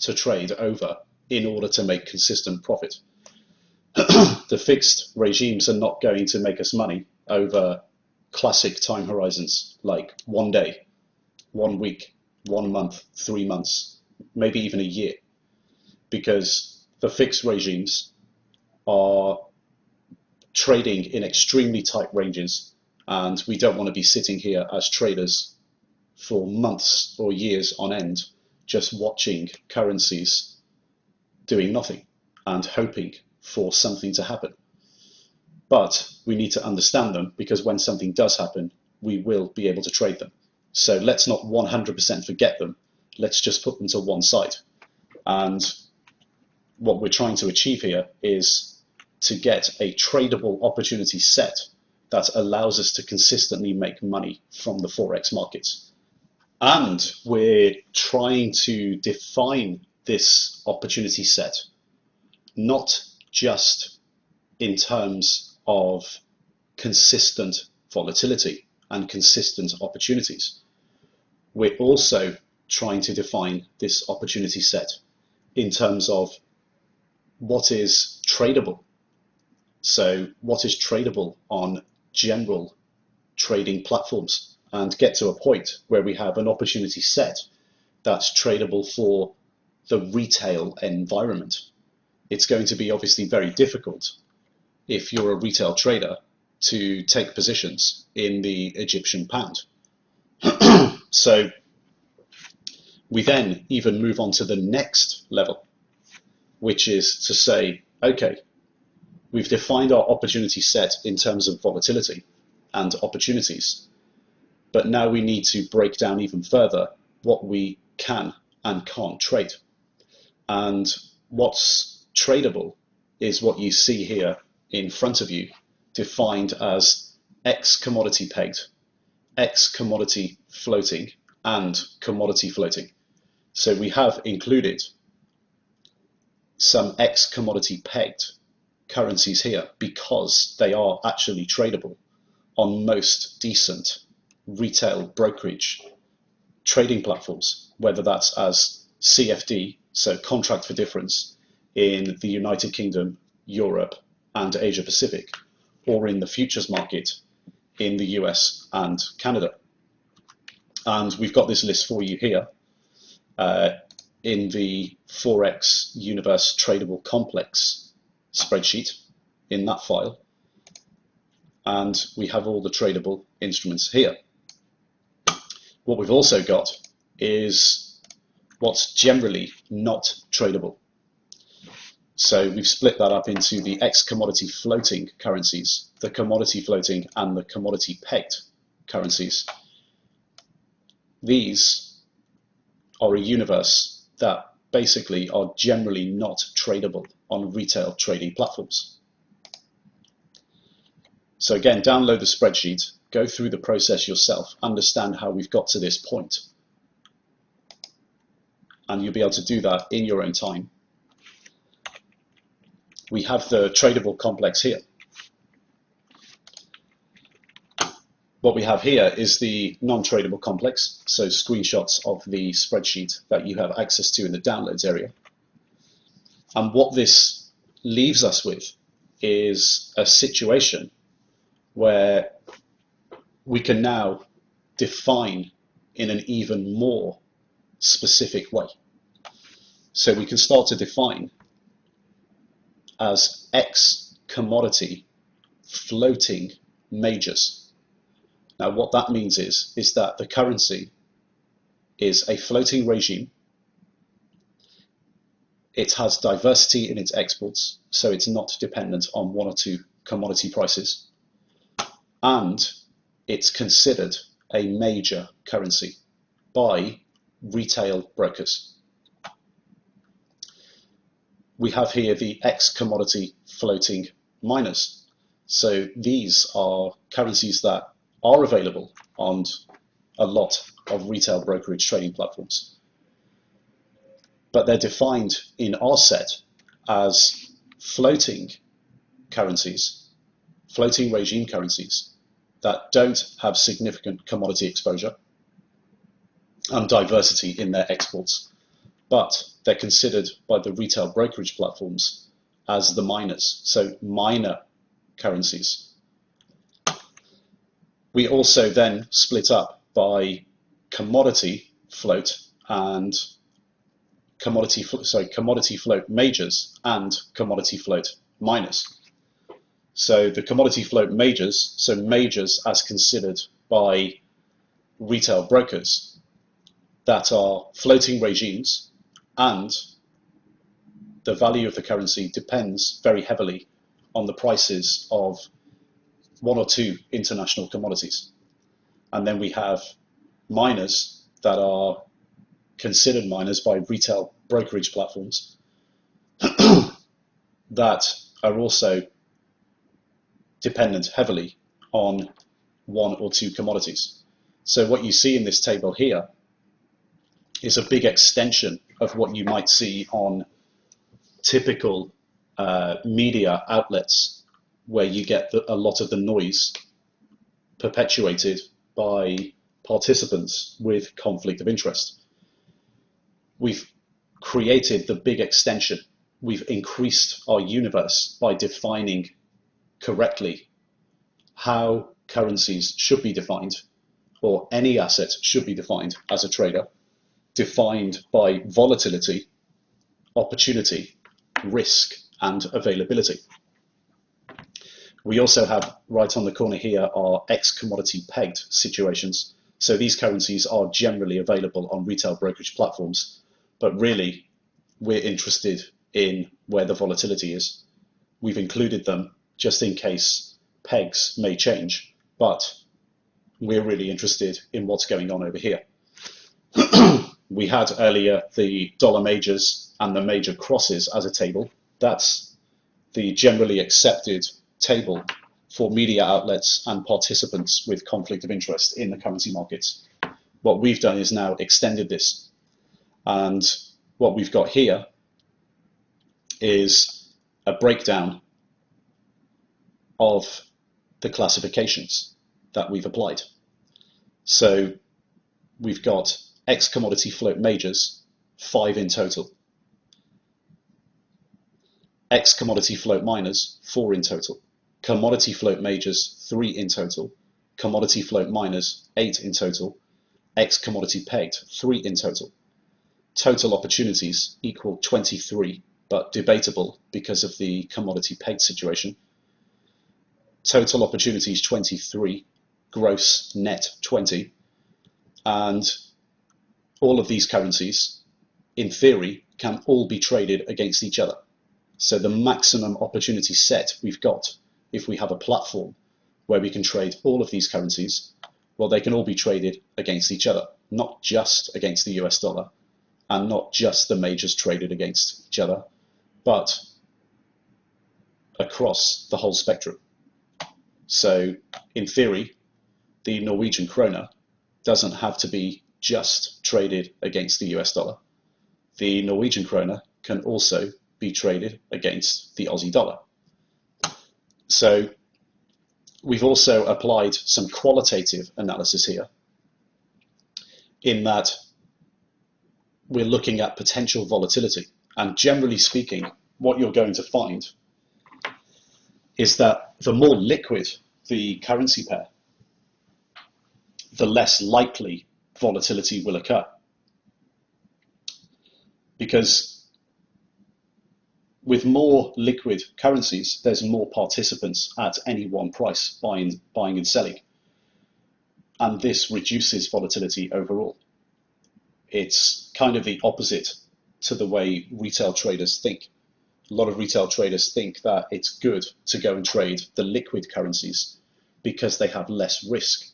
to trade over in order to make consistent profit. The fixed regimes are not going to make us money over classic time horizons like 1 day, 1 week, 1 month, 3 months, maybe even a year, because the fixed regimes are trading in extremely tight ranges, and we don't want to be sitting here as traders for months or years on end just watching currencies doing nothing and hoping for something to happen. But we need to understand them, because when something does happen, we will be able to trade them. So let's not 100% forget them. Let's just put them to one side. And what we're trying to achieve here is to get a tradable opportunity set that allows us to consistently make money from the Forex markets. And we're trying to define this opportunity set not just in terms of consistent volatility and consistent opportunities. We're also trying to define this opportunity set in terms of what is tradable. So what is tradable on general trading platforms, and get to a point where we have an opportunity set that's tradable for the retail environment. It's going to be obviously very difficult if you're a retail trader to take positions in the Egyptian pound. So we then even move on to the next level, which is to say, okay, we've defined our opportunity set in terms of volatility and opportunities, but now we need to break down even further what we can and can't trade. And what's tradable is what you see here in front of you, defined as X commodity pegged, X commodity floating, and commodity floating. So we have included some X commodity pegged currencies here because they are actually tradable on most decent retail brokerage trading platforms, whether that's as CFD, so contract for difference, in the United Kingdom, Europe, and Asia Pacific, or in the futures market in the US and Canada. And we've got this list for you here in the Forex Universe Tradable Complex spreadsheet in that file. And we have all the tradable instruments here. What we've also got is what's generally not tradable. So we've split that up into the X commodity floating currencies, the commodity floating, and the commodity pegged currencies. These are a universe that basically are generally not tradable on retail trading platforms. So again, download the spreadsheet, go through the process yourself, understand how we've got to this point, and you'll be able to do that in your own time. We have the tradable complex here. What we have here is the non-tradable complex, so screenshots of the spreadsheet that you have access to in the downloads area. And what this leaves us with is a situation where we can now define in an even more specific way. So we can start to define as X commodity floating majors. Now what that means is that the currency is a floating regime. It has diversity in its exports, so it's not dependent on one or two commodity prices. And it's considered a major currency by retail brokers. We have here the ex-commodity floating miners. So these are currencies that are available on a lot of retail brokerage trading platforms. But they're defined in our set as floating currencies, floating regime currencies that don't have significant commodity exposure and diversity in their exports, but they're considered by the retail brokerage platforms as the miners, so minor currencies. We also then split up by commodity float and commodity float majors and commodity float minors. So the commodity float majors, so majors as considered by retail brokers, that are floating regimes, and the value of the currency depends very heavily on the prices of one or two international commodities. And then we have miners that are considered miners by retail brokerage platforms that are also dependent heavily on one or two commodities. So what you see in this table here is a big extension of what you might see on typical media outlets, where you get a lot of the noise perpetuated by participants with conflict of interest. We've created the big extension. We've increased our universe by defining correctly how currencies should be defined, or any asset should be defined as a trader, defined by volatility, opportunity, risk, and availability. We also have, right on the corner here, our ex-commodity pegged situations. So these currencies are generally available on retail brokerage platforms, but really we're interested in where the volatility is. We've included them just in case pegs may change, but we're really interested in what's going on over here. We had earlier the dollar majors and the major crosses as a table. That's the generally accepted table for media outlets and participants with conflict of interest in the currency markets. What we've done is now extended this, and what we've got here is a breakdown of the classifications that we've applied. So we've got ex-commodity float majors, 5 in total. Ex-commodity float miners, 4 in total. Commodity float majors, 3 in total. Commodity float miners, 8 in total. Ex-commodity pegged, 3 in total. Total opportunities equal 23, but debatable because of the commodity pegged situation. Total opportunities 23, gross net 20, and all of these currencies, in theory, can all be traded against each other. So the maximum opportunity set we've got, if we have a platform where we can trade all of these currencies, well, they can all be traded against each other, not just against the US dollar, and not just the majors traded against each other, but across the whole spectrum. So in theory, the Norwegian krona doesn't have to be just traded against the US dollar. The Norwegian krona can also be traded against the Aussie dollar. So we've also applied some qualitative analysis here, in that we're looking at potential volatility. And generally speaking, what you're going to find is that the more liquid the currency pair, the less likely volatility will occur. Because with more liquid currencies, there's more participants at any one price buying and selling. And this reduces volatility overall. It's kind of the opposite to the way retail traders think. A lot of retail traders think that it's good to go and trade the liquid currencies because they have less risk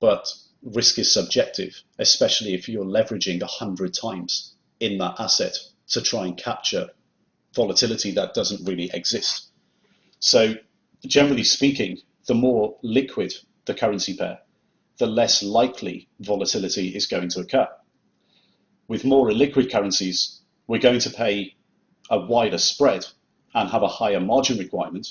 but risk is subjective, especially if you're leveraging 100 times in that asset to try and capture volatility that doesn't really exist. So generally speaking, the more liquid the currency pair, the less likely volatility is going to occur. With more illiquid currencies, we're going to pay a wider spread and have a higher margin requirement.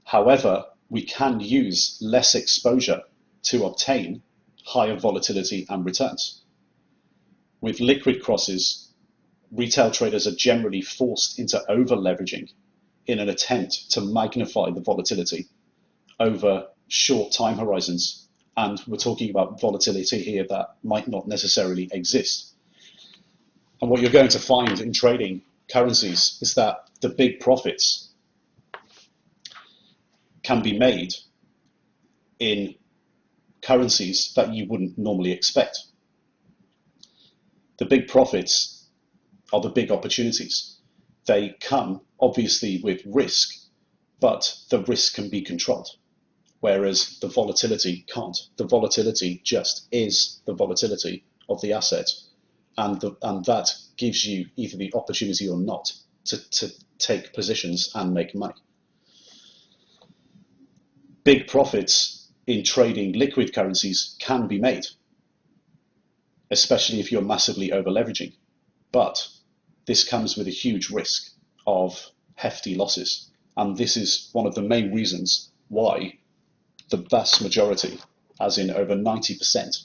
However, we can use less exposure to obtain higher volatility and returns. With liquid crosses, retail traders are generally forced into over-leveraging in an attempt to magnify the volatility over short time horizons. And we're talking about volatility here that might not necessarily exist. And what you're going to find in trading currencies is that the big profits can be made in currencies that you wouldn't normally expect. The big profits are the big opportunities. They come obviously with risk, but the risk can be controlled, whereas the volatility can't. The volatility just is the volatility of the asset, and that gives you either the opportunity or not to take positions and make money. Big profits in trading liquid currencies can be made, especially if you're massively over leveraging, but this comes with a huge risk of hefty losses. And this is one of the main reasons why the vast majority, as in over 90%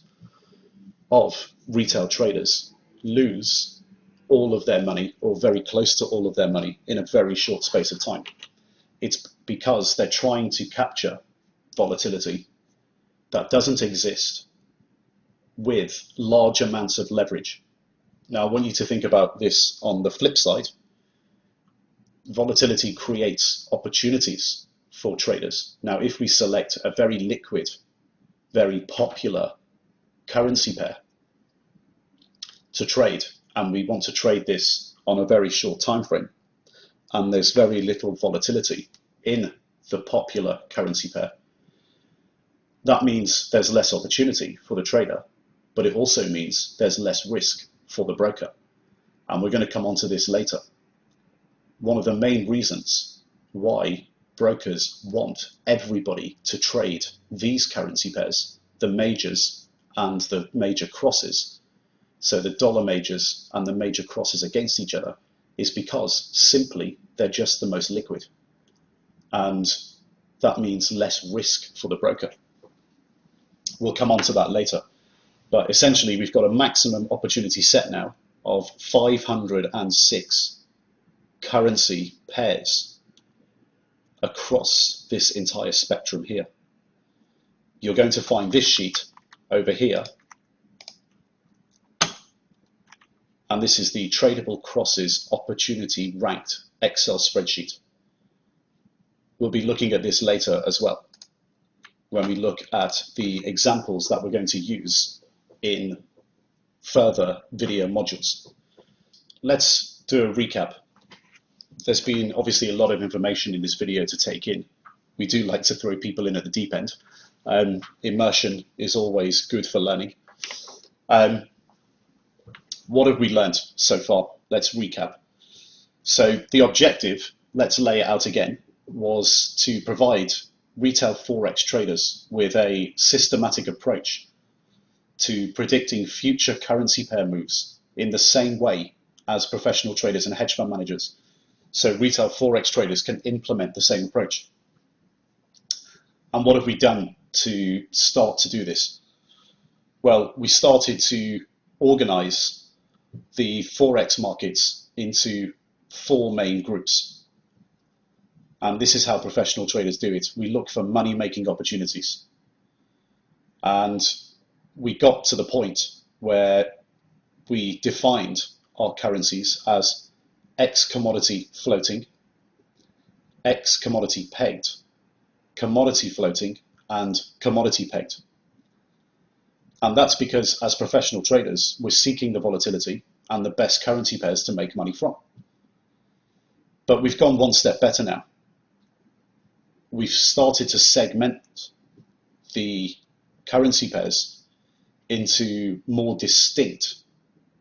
of retail traders, lose all of their money or very close to all of their money in a very short space of time. It's because they're trying to capture volatility that doesn't exist with large amounts of leverage. Now, I want you to think about this on the flip side. Volatility creates opportunities for traders. Now, if we select a very liquid, very popular currency pair to trade, and we want to trade this on a very short time frame, and there's very little volatility in the popular currency pair, that means there's less opportunity for the trader, but it also means there's less risk for the broker. And we're going to come on to this later. One of the main reasons why brokers want everybody to trade these currency pairs, the majors and the major crosses, so the dollar majors and the major crosses against each other, is because simply they're just the most liquid. And that means less risk for the broker. We'll come on to that later. But essentially, we've got a maximum opportunity set now of 506 currency pairs across this entire spectrum here. You're going to find this sheet over here, and this is the Tradable Crosses Opportunity Ranked Excel spreadsheet. We'll be looking at this later as well, when we look at the examples that we're going to use in further video modules. Let's do a recap. There's been obviously a lot of information in this video to take in. We do like to throw people in at the deep end. Immersion is always good for learning. What have we learned so far? Let's recap. So the objective, let's lay it out again, was to provide retail Forex traders with a systematic approach to predicting future currency pair moves in the same way as professional traders and hedge fund managers. So retail Forex traders can implement the same approach. And what have we done to start to do this? Well, we started to organize the Forex markets into 4 main groups. And this is how professional traders do it. We look for money-making opportunities. And we got to the point where we defined our currencies as X commodity floating, X commodity pegged, commodity floating, and commodity pegged. And that's because as professional traders, we're seeking the volatility and the best currency pairs to make money from. But we've gone one step better now. We've started to segment the currency pairs into more distinct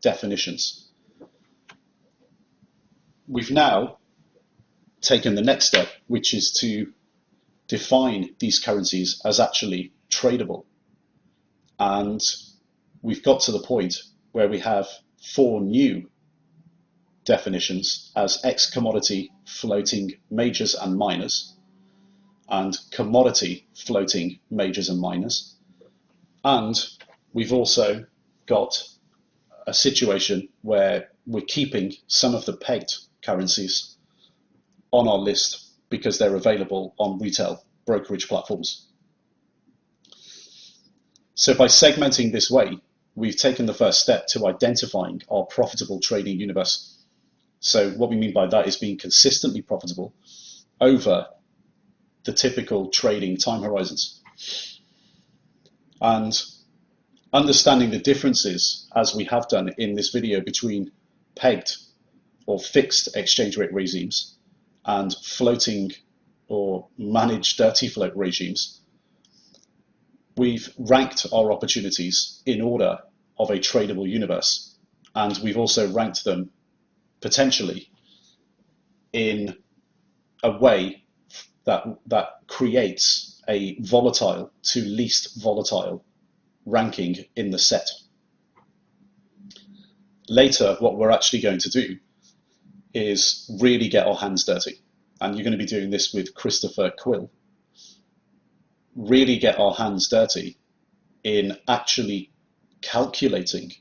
definitions. We've now taken the next step, which is to define these currencies as actually tradable. And we've got to the point where we have 4 new definitions as ex-commodity floating majors and minors, and commodity floating majors and minors. And we've also got a situation where we're keeping some of the pegged currencies on our list because they're available on retail brokerage platforms. So by segmenting this way, we've taken the first step to identifying our profitable trading universe. So what we mean by that is being consistently profitable over the typical trading time horizons. And understanding the differences, as we have done in this video, between pegged or fixed exchange rate regimes and floating or managed dirty float regimes, we've ranked our opportunities in order of a tradable universe, and we've also ranked them potentially in a way that creates a volatile to least volatile ranking in the set. Later, what we're actually going to do is really get our hands dirty, and you're going to be doing this with Christopher Quill. Really get our hands dirty in actually calculating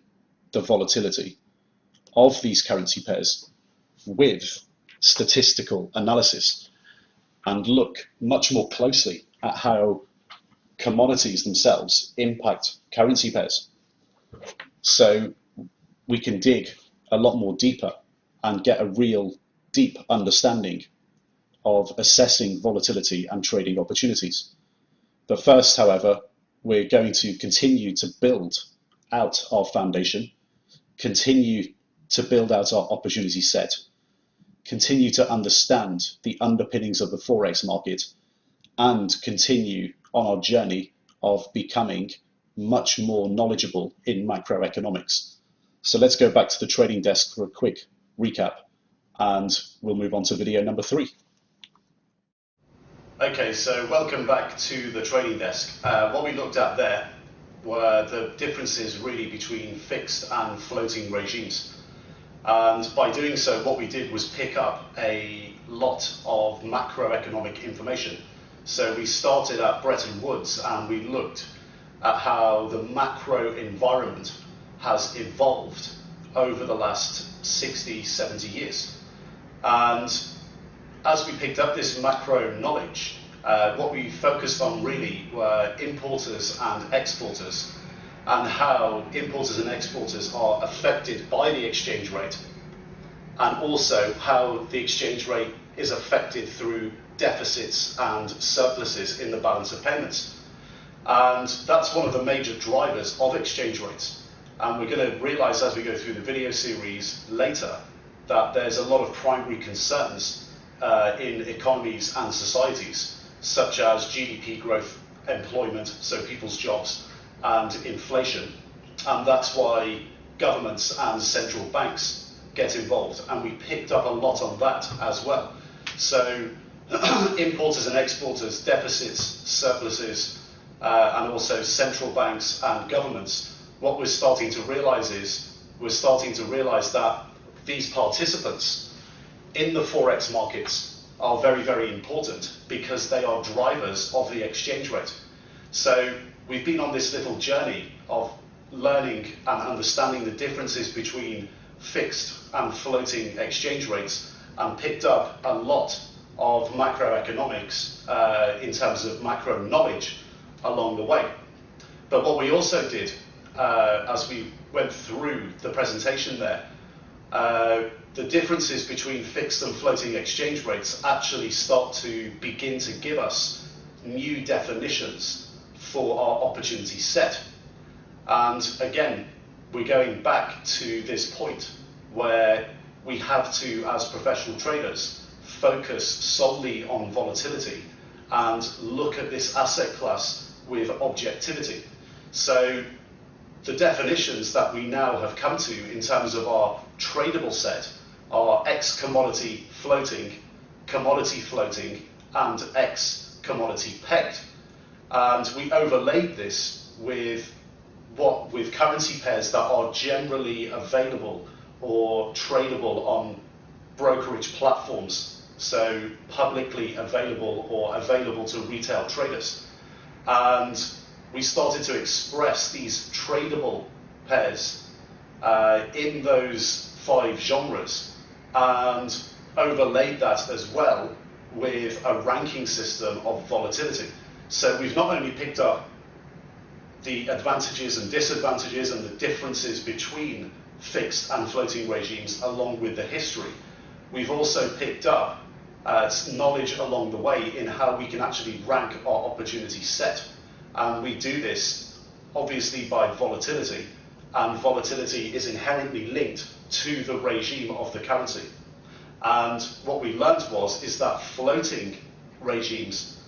the volatility of these currency pairs with statistical analysis, and look much more closely at how commodities themselves impact currency pairs. So we can dig a lot more deeper and get a real deep understanding of assessing volatility and trading opportunities. But first, however, we're going to continue to build out our foundation, continue to build out our opportunity set, continue to understand the underpinnings of the Forex market, and continue on our journey of becoming much more knowledgeable in macroeconomics. So let's go back to the trading desk for a quick recap, and we'll move on to video number 3. Okay, so welcome back to the trading desk. What we looked at there were the differences really between fixed and floating regimes. And by doing so, what we did was pick up a lot of macroeconomic information. So we started at Bretton Woods and we looked at how the macro environment has evolved over the last 60, 70 years. And as we picked up this macro knowledge, what we focused on really were importers and exporters, and how importers and exporters are affected by the exchange rate, and also how the exchange rate is affected through deficits and surpluses in the balance of payments. And that's one of the major drivers of exchange rates. And we're going to realize as we go through the video series later that there's a lot of primary concerns in economies and societies, such as GDP growth, employment, so people's jobs, and inflation. And that's why governments and central banks get involved. And we picked up a lot on that as well. So importers and exporters, deficits, surpluses, and also central banks and governments, what we're starting to realize is that these participants in the Forex markets are very, very important because they are drivers of the exchange rate. So we've been on this little journey of learning and understanding the differences between fixed and floating exchange rates, and picked up a lot of macroeconomics in terms of macro knowledge along the way. But what we also did as we went through the presentation there, the differences between fixed and floating exchange rates actually start to begin to give us new definitions for our opportunity set. And again, we're going back to this point where we have to, as professional traders, focus solely on volatility and look at this asset class with objectivity. So the definitions that we now have come to in terms of our tradable set are X commodity floating, and X commodity pegged. And we overlaid this with currency pairs that are generally available or tradable on brokerage platforms, so publicly available or available to retail traders. And we started to express these tradable pairs in those 5 genres and overlaid that as well with a ranking system of volatility. So we've not only picked up the advantages and disadvantages and the differences between fixed and floating regimes along with the history, we've also picked up knowledge along the way in how we can actually rank our opportunity set. And we do this obviously by volatility, and volatility is inherently linked to the regime of the currency. And what we learned is that floating regimes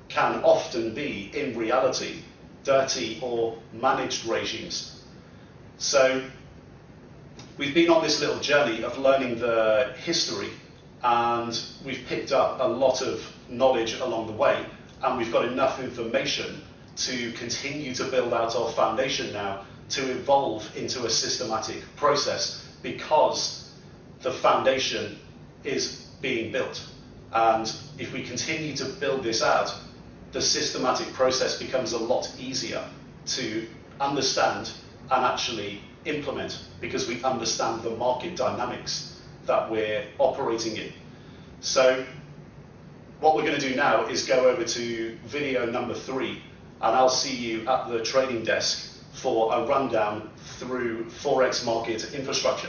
can often be, in reality, dirty or managed regimes. So we've been on this little journey of learning the history, and we've picked up a lot of knowledge along the way, and we've got enough information to continue to build out our foundation now to evolve into a systematic process, because the foundation is being built. And if we continue to build this out, the systematic process becomes a lot easier to understand and actually implement, because we understand the market dynamics that we're operating in. So what we're going to do now is go over to video number 3, and I'll see you at the trading desk for a rundown through Forex market infrastructure.